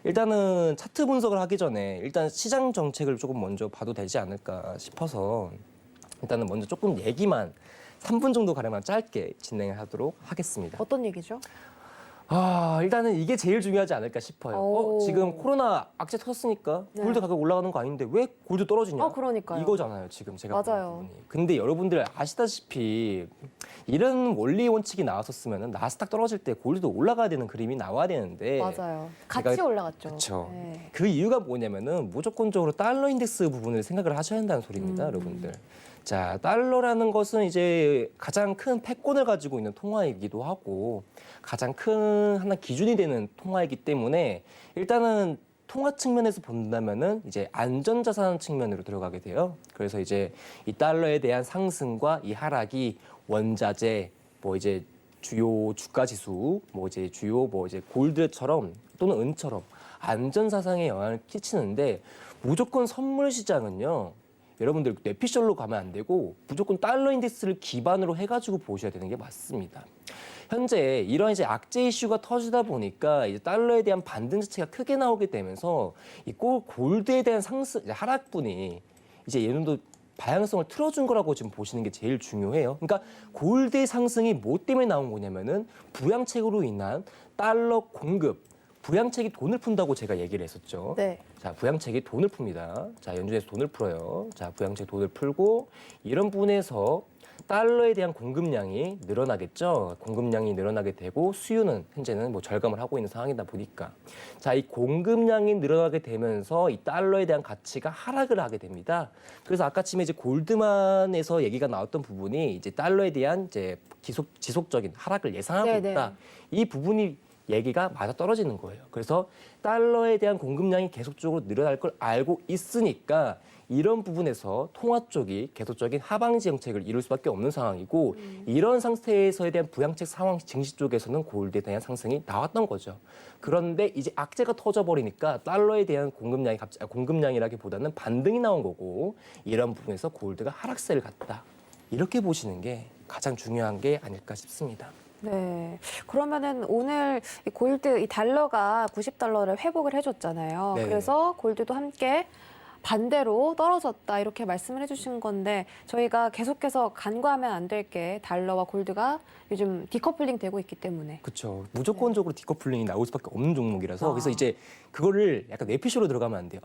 일단은 차트 분석을 하기 전에 일단 시장 정책을 조금 먼저 봐도 되지 않을까 싶어서 일단은 먼저 조금 얘기만 3분 정도 가량만 짧게 진행을 하도록 하겠습니다. 어떤 얘기죠? 일단은 이게 제일 중요하지 않을까 싶어요. 오. 지금 코로나 악재 터졌으니까 네. 골드 가격 올라가는 거 아닌데 왜 골드 떨어지냐? 그러니까요. 이거잖아요, 지금 제가 보는 맞아요. 부분이. 근데 여러분들 아시다시피 이런 원리 원칙이 나왔었으면 나스닥 떨어질 때 골드도 올라가야 되는 그림이 나와야 되는데 맞아요. 같이 올라갔죠. 그렇죠. 네. 그 이유가 뭐냐면은 무조건적으로 달러 인덱스 부분을 생각을 하셔야 한다는 소리입니다, 여러분들. 자, 달러라는 것은 이제 가장 큰 패권을 가지고 있는 통화이기도 하고 가장 큰 하나 기준이 되는 통화이기 때문에 일단은 통화 측면에서 본다면은 이제 안전자산 측면으로 들어가게 돼요. 그래서 이제 이 달러에 대한 상승과 이 하락이 원자재, 뭐 이제 주요 주가 지수, 뭐 이제 주요 뭐 이제 골드처럼 또는 은처럼 안전자산에 영향을 끼치는데 무조건 선물 시장은요. 여러분들 뇌피셜로 가면 안 되고 무조건 달러 인덱스를 기반으로 해가지고 보셔야 되는 게 맞습니다. 현재 이런 이제 악재 이슈가 터지다 보니까 이제 달러에 대한 반등 자체가 크게 나오게 되면서 이 골드에 대한 상승 하락분이 이제 얘는도 방향성을 틀어준 거라고 지금 보시는 게 제일 중요해요. 그러니까 골드의 상승이 뭐 때문에 나온 거냐면은 부양책으로 인한 달러 공급. 부양책이 돈을 푼다고 제가 얘기를 했었죠. 네. 자, 부양책이 돈을 풉니다. 자, 연준에서 돈을 풀어요. 자, 부양책 돈을 풀고 이런 부분에서 달러에 대한 공급량이 늘어나겠죠. 공급량이 늘어나게 되고 수요는 현재는 뭐 절감을 하고 있는 상황이다 보니까 자, 이 공급량이 늘어나게 되면서 이 달러에 대한 가치가 하락을 하게 됩니다. 그래서 아까쯤에 이제 골드만에서 얘기가 나왔던 부분이 이제 달러에 대한 이제 지속적인 하락을 예상하고 네네. 있다. 이 부분이 얘기가 맞아 떨어지는 거예요. 그래서 달러에 대한 공급량이 계속적으로 늘어날 걸 알고 있으니까 이런 부분에서 통화 쪽이 계속적인 하방지 정책을 이룰 수밖에 없는 상황이고 이런 상태에서에 대한 부양책 상황 증시 쪽에서는 골드에 대한 상승이 나왔던 거죠. 그런데 이제 악재가 터져버리니까 달러에 대한 공급량이라기보다는 반등이 나온 거고 이런 부분에서 골드가 하락세를 갔다. 이렇게 보시는 게 가장 중요한 게 아닐까 싶습니다. 네. 그러면은 오늘 이 골드, 이 달러가 90달러를 회복을 해줬잖아요. 네네. 그래서 골드도 함께 반대로 떨어졌다 이렇게 말씀을 해주신 건데 저희가 계속해서 간과하면 안 될 게 달러와 골드가 요즘 디커플링 되고 있기 때문에. 그렇죠. 무조건적으로 디커플링이 나올 수밖에 없는 종목이라서 아. 그래서 이제 그거를 약간 뇌피쇼로 들어가면 안 돼요.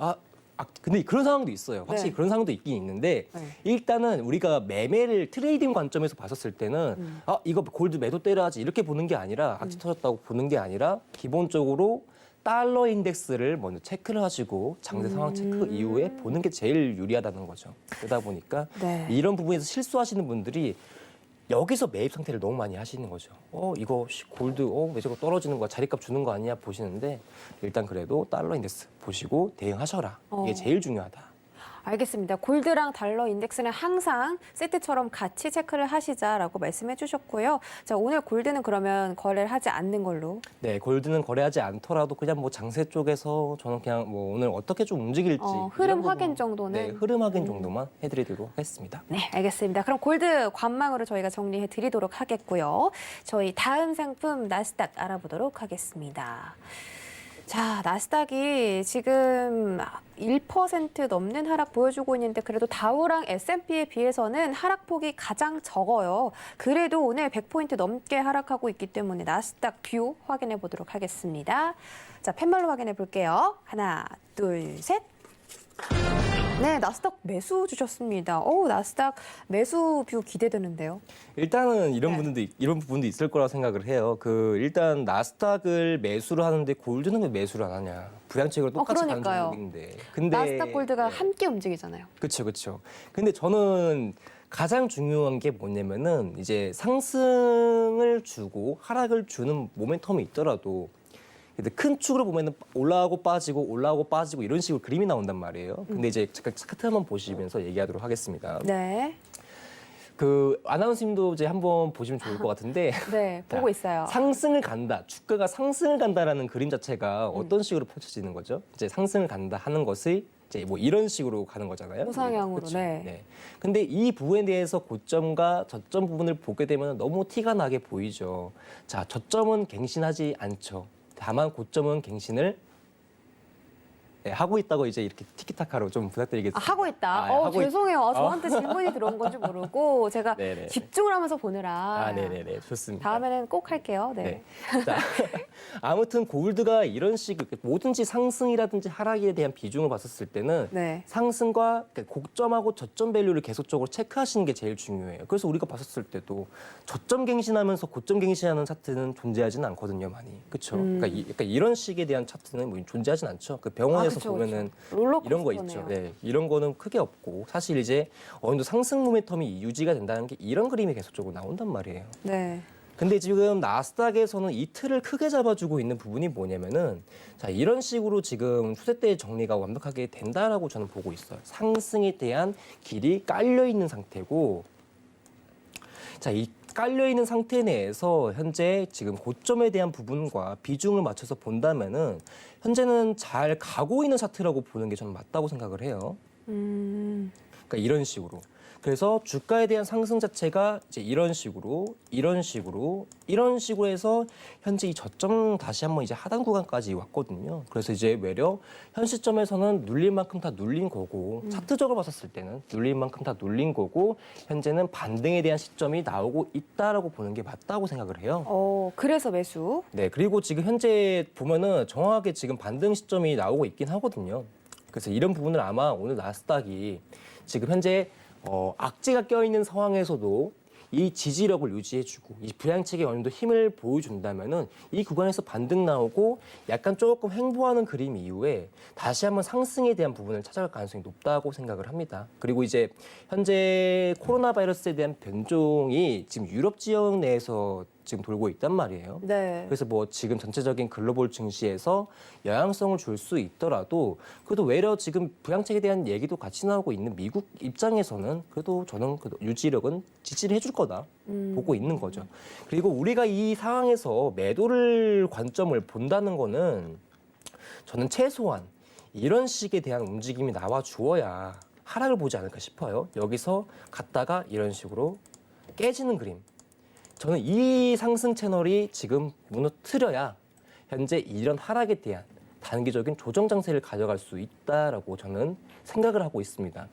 근데 그런 상황도 있어요. 확실히 네. 그런 상황도 있긴 있는데 네. 일단은 우리가 매매를 트레이딩 관점에서 봤었을 때는 이거 골드 매도 때려야지 이렇게 보는 게 아니라 악재 터졌다고 보는 게 아니라 기본적으로 달러 인덱스를 먼저 체크를 하시고 장세 상황 체크 이후에 보는 게 제일 유리하다는 거죠. 그러다 보니까 네. 이런 부분에서 실수하시는 분들이 여기서 매입 상태를 너무 많이 하시는 거죠. 이거 골드, 왜 저거 떨어지는 거야? 자리값 주는 거 아니야? 보시는데 일단 그래도 달러 인덱스 보시고 대응하셔라. 이게 제일 중요하다. 알겠습니다. 골드랑 달러 인덱스는 항상 세트처럼 같이 체크를 하시자라고 말씀해 주셨고요. 자, 오늘 골드는 그러면 거래를 하지 않는 걸로. 네, 골드는 거래하지 않더라도 그냥 뭐 장세 쪽에서 저는 그냥 뭐 오늘 어떻게 좀 움직일지 흐름 이런 부분, 확인 정도는. 네, 흐름 확인 정도만 해드리도록 하겠습니다. 네, 알겠습니다. 그럼 골드 관망으로 저희가 정리해 드리도록 하겠고요. 저희 다음 상품 나스닥 알아보도록 하겠습니다. 자, 나스닥이 지금 1% 넘는 하락 보여주고 있는데 그래도 다우랑 S&P에 비해서는 하락폭이 가장 적어요. 그래도 오늘 100포인트 넘게 하락하고 있기 때문에 나스닥 뷰 확인해 보도록 하겠습니다. 자, 팻말로 확인해 볼게요. 하나, 둘, 셋. 네, 나스닥 매수 주셨습니다. 나스닥 매수 뷰 기대되는데요. 일단은 이런 네. 부분도 있을 거라 생각을 해요. 일단 나스닥을 매수를 하는데 골드는 왜 매수를 안 하냐? 부양책을 똑같이 가는 그러니까요. 종목인데. 근데 나스닥 골드가 네. 함께 움직이잖아요. 그렇죠, 그렇죠. 근데 저는 가장 중요한 게 뭐냐면은 이제 상승을 주고 하락을 주는 모멘텀이 있더라도 근데 큰 축으로 보면은 올라가고 빠지고 이런 식으로 그림이 나온단 말이에요. 근데 이제 잠깐 차트 한번 보시면서 얘기하도록 하겠습니다. 네. 아나운서님도 이제 한번 보시면 좋을 것 같은데 네, 보고 있어요. 상승을 간다, 주가가 상승을 간다라는 그림 자체가 어떤 식으로 펼쳐지는 거죠? 이제 상승을 간다 하는 것이 이제 뭐 이런 식으로 가는 거잖아요. 우상향으로, 그쵸? 네. 근데 이 부분에 대해서 고점과 저점 부분을 보게 되면 너무 티가 나게 보이죠. 자, 저점은 갱신하지 않죠. 다만 고점은 갱신을 하고 있다고 이제 이렇게 티키타카로 좀 부탁드리겠습니다. 하고 있다. 하고 죄송해요. 저한테 질문이 들어온 건지 모르고 제가 네네. 집중을 하면서 보느라. 네네네. 좋습니다. 다음에는 꼭 할게요. 네. 네. 자, 아무튼 골드가 이런 뭐든지 상승이라든지 하락에 대한 비중을 봤었을 때는 네. 상승과 고점하고 저점 밸류를 계속적으로 체크하시는 게 제일 중요해요. 그래서 우리가 봤었을 때도 저점 갱신하면서 고점 갱신하는 차트는 존재하지는 않거든요, 많이. 그렇죠? 그러니까 이런 식에 대한 차트는 뭐 존재하진 않죠. 병원에서 그쵸, 보면은 롤러코스터네요. 이런 거 있죠. 네, 이런 거는 크게 없고 사실 이제 어느 정도 상승 모멘텀이 유지가 된다는 게 이런 그림이 계속적으로 나온단 말이에요. 네. 근데 지금 나스닥에서는 이 틀을 크게 잡아주고 있는 부분이 뭐냐면은 자, 이런 식으로 지금 추세 때 정리가 완벽하게 된다라고 저는 보고 있어요. 상승에 대한 길이 깔려 있는 상태고 자, 이 깔려 있는 상태 내에서 현재 지금 고점에 대한 부분과 비중을 맞춰서 본다면은 현재는 잘 가고 있는 차트라고 보는 게 저는 맞다고 생각을 해요. 그러니까 이런 식으로. 그래서 주가에 대한 상승 자체가 이제 이런 식으로 해서 현재 이 저점 다시 한번 이제 하단 구간까지 왔거든요. 그래서 이제 외려 현 시점에서는 눌릴 만큼 다 눌린 거고 차트적으로 봤었을 때는 눌릴 만큼 다 눌린 거고 현재는 반등에 대한 시점이 나오고 있다라고 보는 게 맞다고 생각을 해요. 그래서 매수. 네, 그리고 지금 현재 보면은 정확하게 지금 반등 시점이 나오고 있긴 하거든요. 그래서 이런 부분을 아마 오늘 나스닥이 지금 현재 악재가 껴있는 상황에서도 이 지지력을 유지해주고 이 부양책에 어느 정도 힘을 보여준다면은 이 구간에서 반등 나오고 약간 조금 횡보하는 그림 이후에 다시 한번 상승에 대한 부분을 찾아갈 가능성이 높다고 생각을 합니다. 그리고 이제 현재 코로나 바이러스에 대한 변종이 지금 유럽 지역 내에서 지금 돌고 있단 말이에요. 네. 그래서 뭐 지금 전체적인 글로벌 증시에서 영향성을 줄 수 있더라도 그래도 외려 지금 부양책에 대한 얘기도 같이 나오고 있는 미국 입장에서는 그래도 저는 유지력은 지지를 해줄 거다 보고 있는 거죠. 그리고 우리가 이 상황에서 매도를 관점을 본다는 거는 저는 최소한 이런 식에 대한 움직임이 나와 주어야 하락을 보지 않을까 싶어요. 여기서 갔다가 이런 식으로 깨지는 그림. 저는 이 상승 채널이 지금 무너뜨려야 현재 이런 하락에 대한 단기적인 조정 장세를 가져갈 수 있다라고 저는 생각을 하고 있습니다.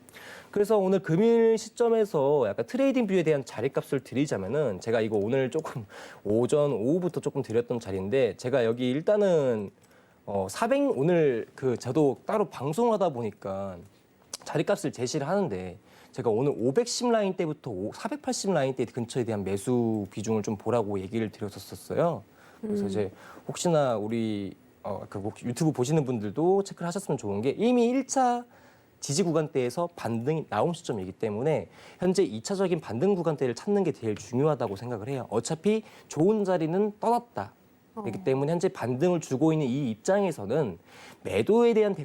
그래서 오늘 금일 시점에서 약간 트레이딩 뷰에 대한 자리값을 드리자면은 제가 이거 오늘 조금 오후부터 조금 드렸던 자리인데 제가 여기 일단은 400 오늘 저도 따로 방송하다 보니까 자리값을 제시를 하는데 제가 오늘 510 라인 때부터 480 라인 대 근처에 대한 매수 비중을 좀 보라고 얘기를 드렸었어요. 그래서 이제 혹시나 우리 유튜브 보시는 분들도 체크를 하셨으면 좋은 게 이미 1차 지지 구간대에서 반등이 나온 시점이기 때문에 현재 2차적인 반등 구간대를 찾는 게 제일 중요하다고 생각을 해요. 어차피 좋은 자리는 떠났다. 그렇기 때문에 현재 반등을 주고 있는 이 입장에서는 매수에 대한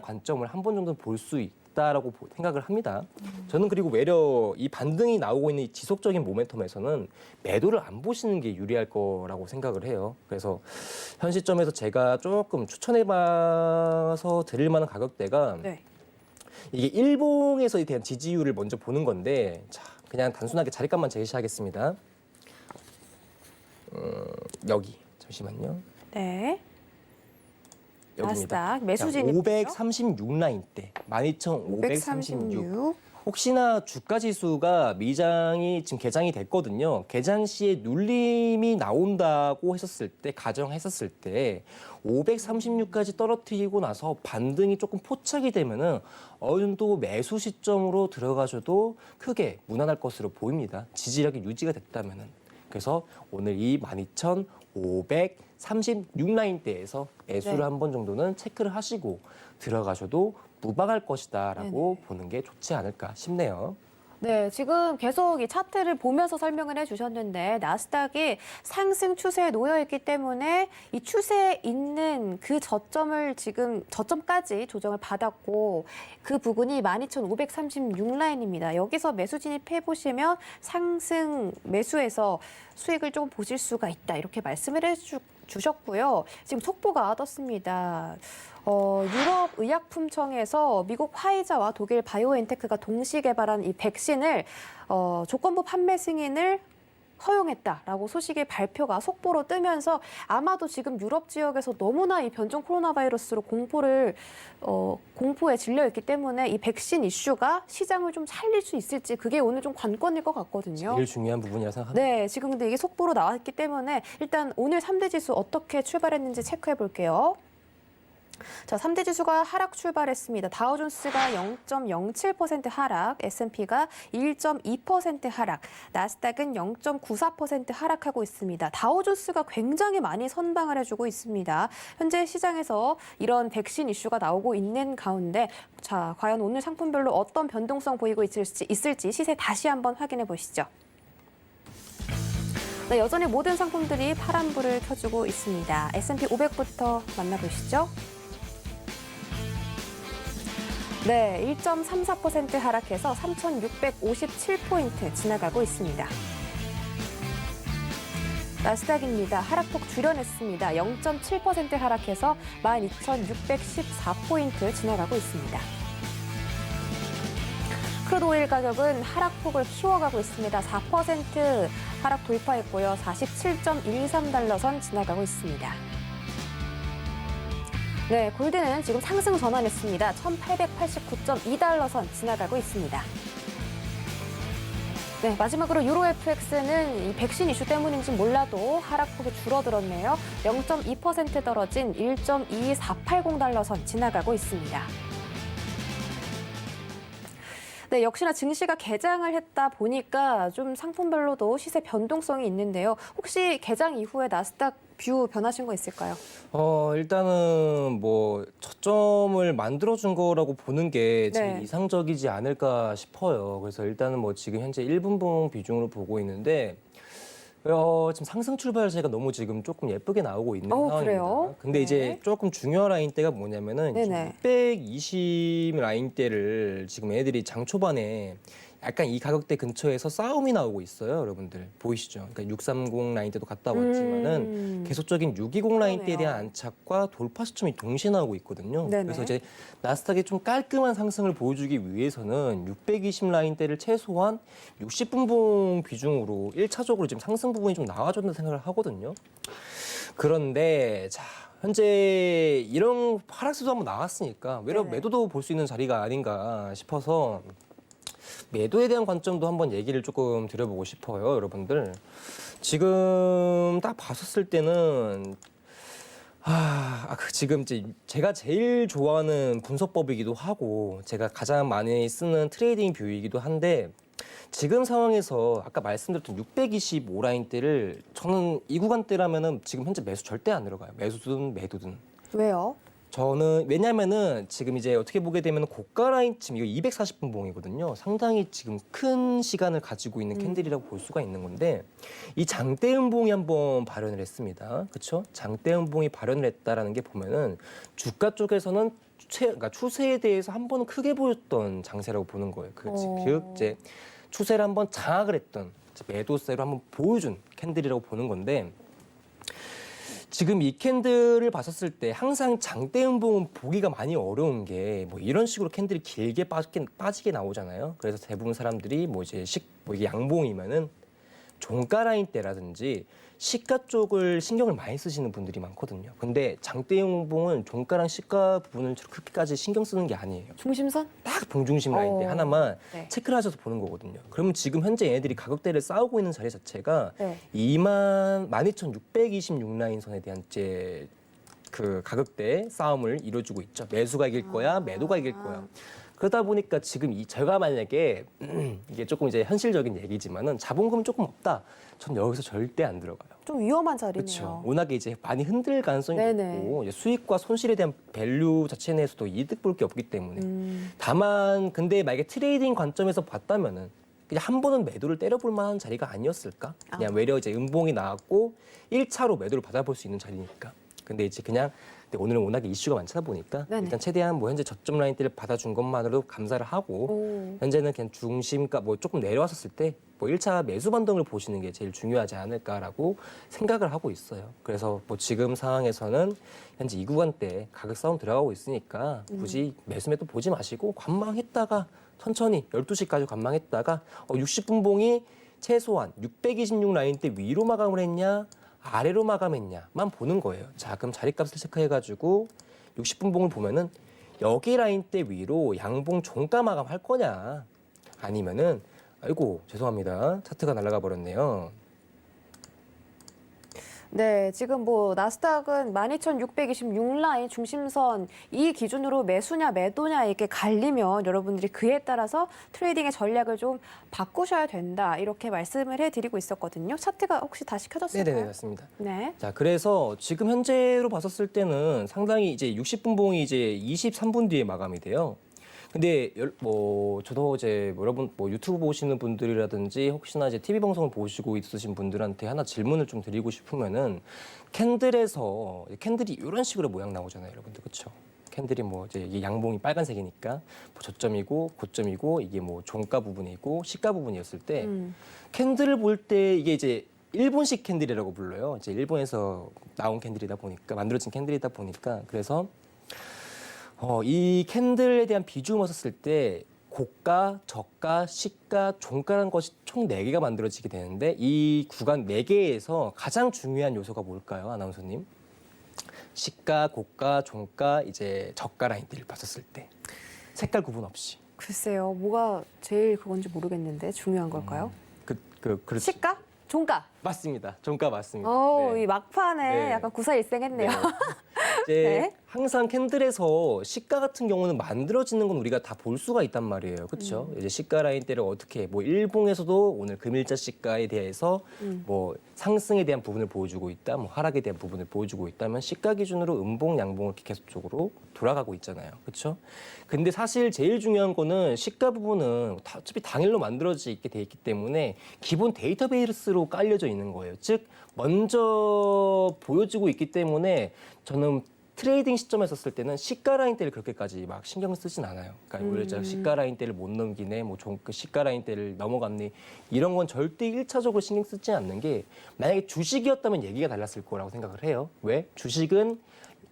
관점을 한 번 정도 볼 수 있다라고 생각을 합니다. 저는 그리고 외려 이 반등이 나오고 있는 이 지속적인 모멘텀에서는 매도를 안 보시는 게 유리할 거라고 생각을 해요. 그래서 현 시점에서 제가 조금 추천해봐서 드릴 만한 가격대가 네. 이게 일봉에서에 대한 지지율을 먼저 보는 건데, 자, 그냥 단순하게 자리값만 제시하겠습니다. 여기 잠시만요. 네. 여기입니다. 나스닥 매수 진입 536 라인대 12,536. 536. 혹시나 주가 지수가 미장이 지금 개장이 됐거든요. 개장 시에 눌림이 나온다고 했었을 때, 가정했었을 때 536까지 떨어뜨리고 나서 반등이 조금 포착이 되면은 어느 정도 매수 시점으로 들어가셔도 크게 무난할 것으로 보입니다. 지지력이 유지가 됐다면은. 그래서 오늘 이 12,536 라인대에서 매수를 네. 한 번 정도는 체크를 하시고 들어가셔도 무방할 것이다라고 네네. 보는 게 좋지 않을까 싶네요. 네, 지금 계속 이 차트를 보면서 설명을 해주셨는데 나스닥이 상승 추세에 놓여 있기 때문에 이 추세에 있는 그 저점을 지금 저점까지 조정을 받았고 그 부분이 12,536 라인입니다. 여기서 매수 진입해 보시면 상승 매수에서 수익을 좀 보실 수가 있다 이렇게 말씀을 해주셨고요. 지금 속보가 떴습니다. 유럽 의약품청에서 미국 화이자와 독일 바이오엔테크가 동시 개발한 이 백신을 조건부 판매 승인을 허용했다라고 소식의 발표가 속보로 뜨면서 아마도 지금 유럽 지역에서 너무나 이 변종 코로나 바이러스로 공포에 질려 있기 때문에 이 백신 이슈가 시장을 좀 살릴 수 있을지 그게 오늘 좀 관건일 것 같거든요. 제일 중요한 부분이라 생각합니다. 네, 지금 근데 이게 속보로 나왔기 때문에 일단 오늘 3대 지수 어떻게 출발했는지 체크해 볼게요. 자, 3대 지수가 하락 출발했습니다. 다우존스가 0.07% 하락, S&P가 1.2% 하락, 나스닥은 0.94% 하락하고 있습니다. 다우존스가 굉장히 많이 선방을 해주고 있습니다. 현재 시장에서 이런 백신 이슈가 나오고 있는 가운데 자, 과연 오늘 상품별로 어떤 변동성 보이고 있을지 시세 다시 한번 확인해 보시죠. 네, 여전히 모든 상품들이 파란불을 켜주고 있습니다. S&P 500부터 만나보시죠. 네, 1.34% 하락해서 3,657포인트 지나가고 있습니다. 나스닥입니다. 하락폭 줄여냈습니다. 0.7% 하락해서 12,614포인트 지나가고 있습니다. 크루드 오일 가격은 하락폭을 키워가고 있습니다. 4% 하락 돌파했고요. 47.13달러 선 지나가고 있습니다. 네, 골드는 지금 상승 전환했습니다. 1,889.2달러 선 지나가고 있습니다. 네, 마지막으로 유로 FX는 이 백신 이슈 때문인지 몰라도 하락폭이 줄어들었네요. 0.2% 떨어진 1.22480달러 선 지나가고 있습니다. 네, 역시나 증시가 개장을 했다 보니까 좀 상품별로도 시세 변동성이 있는데요. 혹시 개장 이후에 나스닥 뷰 변하신 거 있을까요? 일단은 뭐 저점을 만들어준 거라고 보는 게 제일 네. 이상적이지 않을까 싶어요. 그래서 일단은 뭐 지금 현재 1분봉 비중으로 보고 있는데 지금 상승 출발세가 너무 지금 조금 예쁘게 나오고 있는 상황입니다. 그래요? 근데 네. 이제 조금 중요한 라인대가 뭐냐면은 네네. 620 라인대를 지금 애들이 장 초반에 약간 이 가격대 근처에서 싸움이 나오고 있어요, 여러분들. 보이시죠? 그러니까 630 라인대도 갔다 왔지만은 계속적인 620 라인대에 대한 안착과 돌파 시점이 동시에 나오고 있거든요. 네네. 그래서 이제 나스닥이 좀 깔끔한 상승을 보여주기 위해서는 620 라인대를 최소한 60분봉 비중으로 1차적으로 지금 상승 부분이 좀 나와줬다는 생각을 하거든요. 그런데 자, 현재 이런 하락세도 한번 나왔으니까 외려 네네. 매도도 볼 수 있는 자리가 아닌가 싶어서 매도에 대한 관점도 한번 얘기를 조금 드려보고 싶어요, 여러분들. 지금 딱 봤었을 때는 지금 이제 제가 제일 좋아하는 분석법이기도 하고 제가 가장 많이 쓰는 트레이딩 뷰이기도 한데 지금 상황에서 아까 말씀드렸던 625 라인대를 저는 이 구간대라면은 지금 현재 매수 절대 안 들어가요. 매수든 매도든. 왜요? 저는 왜냐면은 지금 이제 어떻게 보게 되면 고가 라인 지금 이거 240분 봉이거든요. 상당히 지금 큰 시간을 가지고 있는 캔들이라고 볼 수가 있는 건데 이 장대음봉이 한번 발현을 했습니다. 그렇죠? 장대음봉이 발현을 했다라는 게 보면은 주가 쪽에서는 그러니까 추세에 대해서 한 번은 크게 보였던 장세라고 보는 거예요. 즉 이제 추세를 한번 장악을 했던 매도세로 한번 보여준 캔들이라고 보는 건데. 지금 이 캔들을 봤었을 때 항상 장대음봉은 보기가 많이 어려운 게 뭐 이런 식으로 캔들이 길게 빠지게 나오잖아요. 그래서 대부분 사람들이 뭐 이제 이게 양봉이면은 종가 라인 때라든지 시가 쪽을 신경을 많이 쓰시는 분들이 많거든요. 근데 장대음봉은 종가랑 시가 부분을 그렇게까지 신경 쓰는 게 아니에요. 중심선? 딱 봉중심 라인 때 하나만 네. 체크를 하셔서 보는 거거든요. 그러면 지금 현재 얘네들이 가격대를 싸우고 있는 자리 자체가 네. 12,626 라인 선에 대한 이제 그 가격대 싸움을 이뤄주고 있죠. 매수가 이길 거야, 매도가 이길 거야. 그러다 보니까 지금 제가 만약에 이게 조금 이제 현실적인 얘기지만은 자본금 조금 없다. 전 여기서 절대 안 들어가요. 좀 위험한 자리네요. 그렇죠. 워낙에 이제 많이 흔들 가능성이 네네. 높고 이제 수익과 손실에 대한 밸류 자체 내에서도 이득 볼 게 없기 때문에 다만 근데 만약에 트레이딩 관점에서 봤다면은 그냥 한 번은 매도를 때려볼 만한 자리가 아니었을까? 그냥 외려 이제 음봉이 나왔고 1차로 매도를 받아볼 수 있는 자리니까. 근데 이제 그냥 근데 오늘은 워낙에 이슈가 많다 보니까 네네. 일단 최대한 뭐 현재 저점 라인대를 받아준 것만으로도 감사를 하고 오. 현재는 그냥 중심가 뭐 조금 내려왔었을 때 뭐 1차 매수 반등을 보시는 게 제일 중요하지 않을까라고 생각을 하고 있어요. 그래서 뭐 지금 상황에서는 현재 이 구간대 가격 싸움 들어가고 있으니까 굳이 매수매도 보지 마시고 관망했다가 천천히 12시까지 관망했다가 60분 봉이 최소한 626 라인대 위로 마감을 했냐 아래로 마감했냐만 보는 거예요. 자, 그럼 자리값을 체크해가지고 60분 봉을 보면은 여기 라인대 위로 양봉 종가 마감할 거냐 아니면은 아이고 죄송합니다. 차트가 날아가 버렸네요. 네, 지금 뭐 나스닥은 12,626 라인 중심선 이 기준으로 매수냐 매도냐 이렇게 갈리면 여러분들이 그에 따라서 트레이딩의 전략을 좀 바꾸셔야 된다 이렇게 말씀을 해드리고 있었거든요. 차트가 혹시 다시 켜졌을까요? 네네 맞습니다. 네. 자 그래서 지금 현재로 봤었을 때는 상당히 이제 60분 봉이 이제 23분 뒤에 마감이 돼요. 근데 뭐 저도 이제 여러분 뭐 유튜브 보시는 분들이라든지 혹시나 이제 TV 방송을 보시고 있으신 분들한테 하나 질문을 좀 드리고 싶으면은 캔들에서 캔들이 이런 식으로 모양 나오잖아요, 여러분들 그렇죠? 캔들이 뭐 이제 이게 양봉이 빨간색이니까 뭐 저점이고 고점이고 이게 뭐 종가 부분이고 시가 부분이었을 때 캔들을 볼 때 이게 이제 일본식 캔들이라고 불러요. 이제 일본에서 나온 캔들이다 보니까 만들어진 캔들이다 보니까 그래서. 이 캔들에 대한 비중을 썼을 때 고가, 저가, 시가, 종가라는 것이 총 4개가 만들어지게 되는데 이 구간 4개에서 가장 중요한 요소가 뭘까요, 아나운서님? 시가, 고가, 종가, 이제 저가 라인들을 봤었을 때 색깔 구분 없이. 글쎄요, 뭐가 제일 그건지 모르겠는데 중요한 걸까요? 그렇죠. 시가? 종가? 맞습니다. 종가 맞습니다. 이 막판에 네. 약간 구사일생했네요. 이제 네. 항상 캔들에서 시가 같은 경우는 만들어지는 건 우리가 다 볼 수가 있단 말이에요. 그렇죠? 이제 시가 라인대를 어떻게 뭐 일봉에서도 오늘 금일자 시가에 대해서 뭐 상승에 대한 부분을 보여주고 있다, 뭐 하락에 대한 부분을 보여주고 있다면 시가 기준으로 음봉, 양봉을 이렇게 계속적으로 돌아가고 있잖아요. 그렇죠? 근데 사실 제일 중요한 거는 시가 부분은 어차피 당일로 만들어지게 돼 있기 때문에 기본 데이터베이스로 깔려져 있는 거예요. 즉 먼저 보여지고 있기 때문에 저는 트레이딩 시점에 썼을 때는 시가 라인대를 그렇게까지 막 신경 쓰진 않아요. 그러니까 오히려 시가 라인대를 못 넘기네, 뭐 시가 라인대를 넘어갔네 이런 건 절대 1차적으로 신경 쓰지 않는 게 만약에 주식이었다면 얘기가 달랐을 거라고 생각을 해요. 왜? 주식은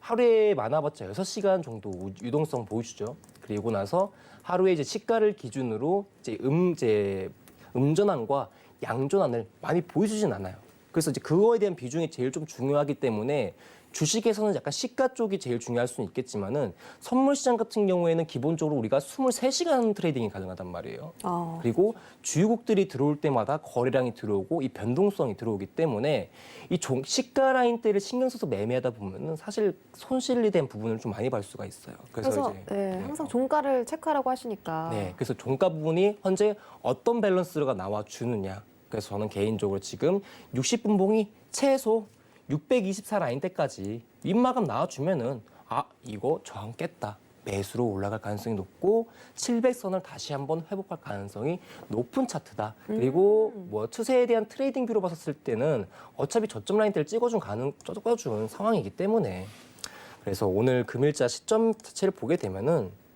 하루에 많아봤자 6시간 정도 유동성 보여주죠. 그리고 나서 하루에 이제 시가를 기준으로 이제 음전환과 양전환을 많이 보여주진 않아요. 그래서 이제 그거에 대한 비중이 제일 좀 중요하기 때문에 주식에서는 약간 시가 쪽이 제일 중요할 수는 있겠지만은 선물 시장 같은 경우에는 기본적으로 우리가 23시간 트레이딩이 가능하단 말이에요. 그리고 주요국들이 들어올 때마다 거래량이 들어오고 이 변동성이 들어오기 때문에 이 시가 라인대를 신경 써서 매매하다 보면은 사실 손실에 대한 부분을 좀 많이 볼 수가 있어요. 그래서 이제 항상 종가를 체크하라고 하시니까. 네, 그래서 종가 부분이 현재 어떤 밸런스가 나와 주느냐. 그래서 저는 개인적으로 지금 60분 봉이 최소 624 라인대까지 윗마감 나와주면은 이거 저항 깼다. 매수로 올라갈 가능성이 높고 700선을 다시 한번 회복할 가능성이 높은 차트다. 그리고 뭐 추세에 대한 트레이딩 뷰로 봤었을 때는 어차피 저점 라인대를 찍어준 상황이기 때문에 그래서 오늘 금일자 시점 자체를 보게 되면은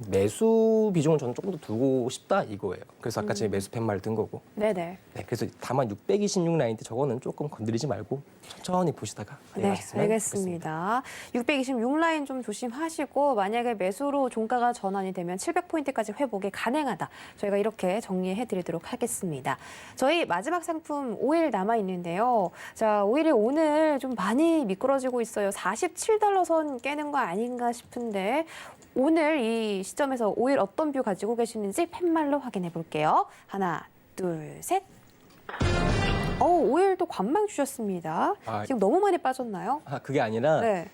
매수 비중을 저는 조금 더 두고 싶다 이거예요. 그래서 아까 제가 매수 팻말 든 거고. 네네. 네, 그래서 다만 626 라인대 저거는 조금 건드리지 말고 천천히 보시다가 네, 내려가셨으면 알겠습니다. 626 라인 좀 조심하시고 만약에 매수로 종가가 전환이 되면 700포인트까지 회복이 가능하다. 저희가 이렇게 정리해드리도록 하겠습니다. 저희 마지막 상품 오일 남아 있는데요. 자, 오일이 오늘 좀 많이 미끄러지고 있어요. 47달러 선 깨는 거 아닌가 싶은데 오늘 이 시점에서 오일 어떤 뷰 가지고 계시는지 팻말로 확인해 볼게요. 하나, 둘, 셋. 오일도 관망 주셨습니다. 지금 너무 많이 빠졌나요? 그게 아니라 네.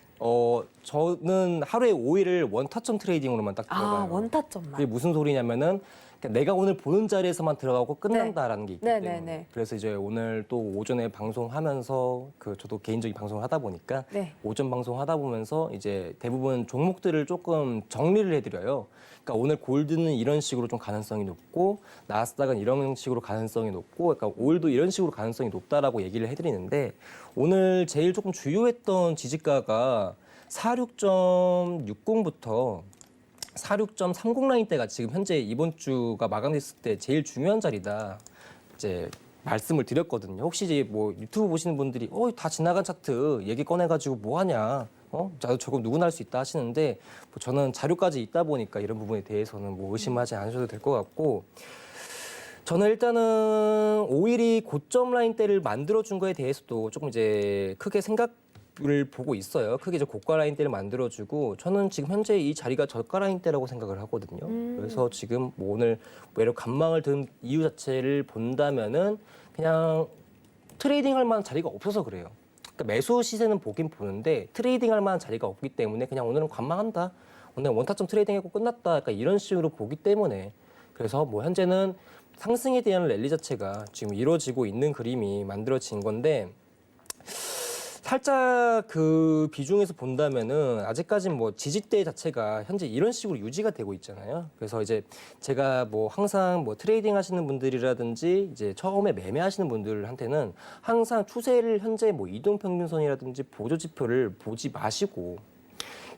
저는 하루에 5일을 원타점 트레이딩으로만 딱 들어가요. 원타점만. 그게 무슨 소리냐면은 그러니까 내가 오늘 보는 자리에서만 들어가고 끝난다라는 게 있기 네, 때문에. 네, 네. 그래서 이제 오늘 또 오전에 방송하면서 저도 개인적인 방송을 하다 보니까 네. 오전 방송하다 보면서 이제 대부분 종목들을 조금 정리를 해드려요. 그러니까 오늘 골드는 이런 식으로 좀 가능성이 높고 나스닥은 이런 식으로 가능성이 높고 그러니까 오일도 이런 식으로 가능성이 높다라고 얘기를 해드리는데 오늘 제일 조금 주요했던 지지가가 46.60부터 46.30 라인대가 지금 현재 이번 주가 마감됐을 때 제일 중요한 자리다. 이제 말씀을 드렸거든요. 혹시 이제 뭐 유튜브 보시는 분들이 다 지나간 차트 얘기 꺼내가지고 뭐 하냐. 나도 저거 누구나 할 수 있다 하시는데 뭐 저는 자료까지 있다 보니까 이런 부분에 대해서는 뭐 의심하지 않으셔도 될 것 같고 저는 일단은 오일이 고점 라인대를 만들어준 거에 대해서도 조금 이제 크게 생각을 보고 있어요. 크게 이제 고가 라인대를 만들어주고 저는 지금 현재 이 자리가 저가 라인대라고 생각을 하거든요. 그래서 지금 뭐 오늘 외로 간망을 든 이유 자체를 본다면은 그냥 트레이딩 할 만한 자리가 없어서 그래요. 그러니까 매수 시세는 보긴 보는데 트레이딩 할 만한 자리가 없기 때문에 그냥 오늘은 관망한다. 오늘 원타점 트레이딩하고 끝났다. 약간 이런 식으로 보기 때문에 그래서 뭐 현재는 상승에 대한 랠리 자체가 지금 이루어지고 있는 그림이 만들어진 건데 살짝 그 비중에서 본다면은 아직까지는 뭐 지지대 자체가 현재 이런 식으로 유지가 되고 있잖아요. 그래서 이제 제가 뭐 항상 뭐 트레이딩 하시는 분들이라든지 이제 처음에 매매하시는 분들한테는 항상 추세를 현재 뭐 이동평균선이라든지 보조지표를 보지 마시고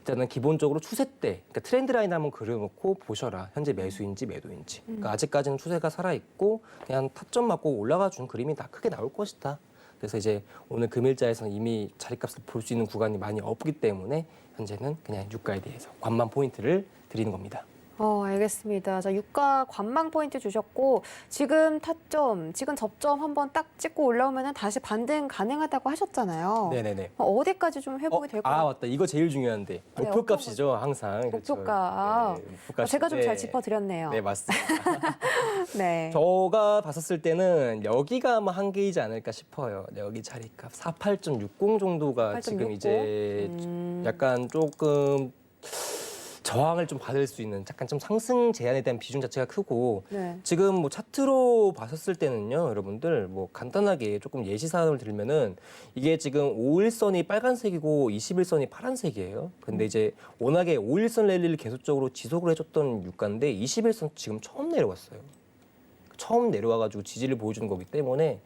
일단은 기본적으로 추세대, 그러니까 트렌드 라인 한번 그려놓고 보셔라. 현재 매수인지 매도인지. 그러니까 아직까지는 추세가 살아있고 그냥 타점 맞고 올라가 준 그림이 다 크게 나올 것이다. 그래서 이제 오늘 금일자에서는 이미 자리값을 볼 수 있는 구간이 많이 없기 때문에 현재는 그냥 유가에 대해서 관망 포인트를 드리는 겁니다. 알겠습니다. 자, 유가 관망 포인트 주셨고 지금 타점, 지금 접점 한번 딱 찍고 올라오면 다시 반등 가능하다고 하셨잖아요. 네네네. 어디까지 좀 회복이 될 것 같아요? 맞다. 이거 제일 중요한데. 목표값이죠, 항상. 목표가. 그렇죠. 네, 목표값. 제가 좀 잘 짚어드렸네요. 네, 맞습니다. 네. 저가 봤었을 때는 여기가 아마 한계이지 않을까 싶어요. 여기 자리값 48.60 정도가 48.60? 지금 이제 약간 조금 저항을 좀 받을 수 있는 약간 좀 상승 제한에 대한 비중 자체가 크고 네. 지금 뭐 차트로 봤었을 때는요, 여러분들 뭐 간단하게 조금 예시 사항을 들면은 이게 지금 5일선이 빨간색이고 21선이 파란색이에요. 근데 이제 워낙에 5일선 랠리를 계속적으로 지속을 해줬던 유가인데 21선 지금 처음 내려왔어요. 처음 내려와가지고 지지를 보여주는 거기 때문에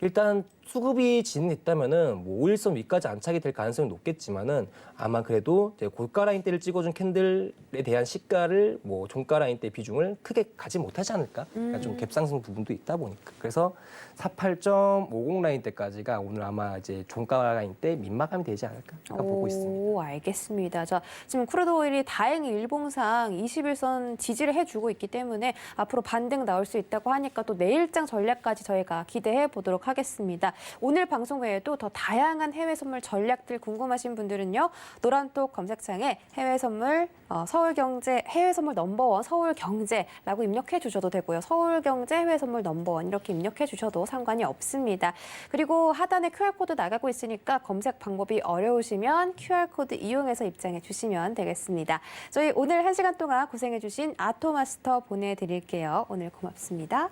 일단 수급이 진행됐다면은 뭐 5일선 위까지 안착이 될 가능성이 높겠지만은 아마 그래도 이제 고가 라인대를 찍어준 캔들에 대한 시가를 뭐 종가 라인대 비중을 크게 가지 못하지 않을까? 그러니까 좀 갭상승 부분도 있다 보니까 그래서 48.50 라인대까지가 오늘 아마 이제 종가 라인대 민마감이 되지 않을까 보고 있습니다. 알겠습니다. 자, 지금 크루드 오일이 다행히 일봉상 21선 지지를 해주고 있기 때문에 앞으로 반등 나올 수 있다고 하니까 또 내일장 전략까지 저희가 기대해 보도록 하겠습니다. 오늘 방송 외에도 더 다양한 해외 선물 전략들 궁금하신 분들은요. 노란톡 검색창에 해외 선물 서울경제 해외 선물 넘버원 서울경제라고 입력해 주셔도 되고요. 서울경제 해외 선물 넘버원 이렇게 입력해 주셔도 상관이 없습니다. 그리고 하단에 QR코드 나가고 있으니까 검색 방법이 어려우시면 QR코드 이용해서 입장해 주시면 되겠습니다. 저희 오늘 1시간 동안 고생해 주신 아토마스터 보내드릴게요. 오늘 고맙습니다.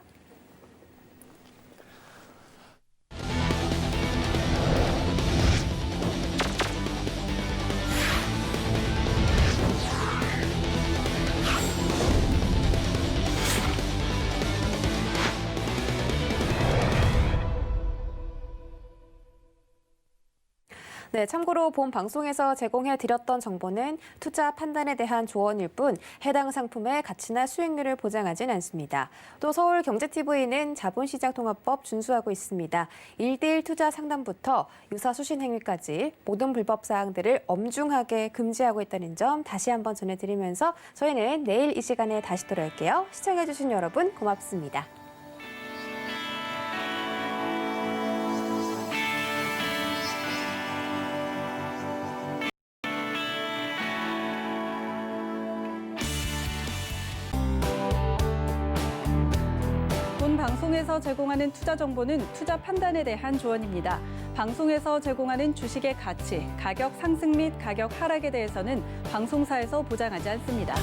네, 참고로 본 방송에서 제공해드렸던 정보는 투자 판단에 대한 조언일 뿐 해당 상품의 가치나 수익률을 보장하진 않습니다. 또 서울경제TV는 자본시장통합법 준수하고 있습니다. 1대1 투자 상담부터 유사수신 행위까지 모든 불법 사항들을 엄중하게 금지하고 있다는 점 다시 한번 전해드리면서 저희는 내일 이 시간에 다시 돌아올게요. 시청해주신 여러분 고맙습니다. 본 방송에서 제공하는 투자 정보는 투자 판단에 대한 조언입니다. 방송에서 제공하는 주식의 가치, 가격 상승 및 가격 하락에 대해서는 방송사에서 보장하지 않습니다.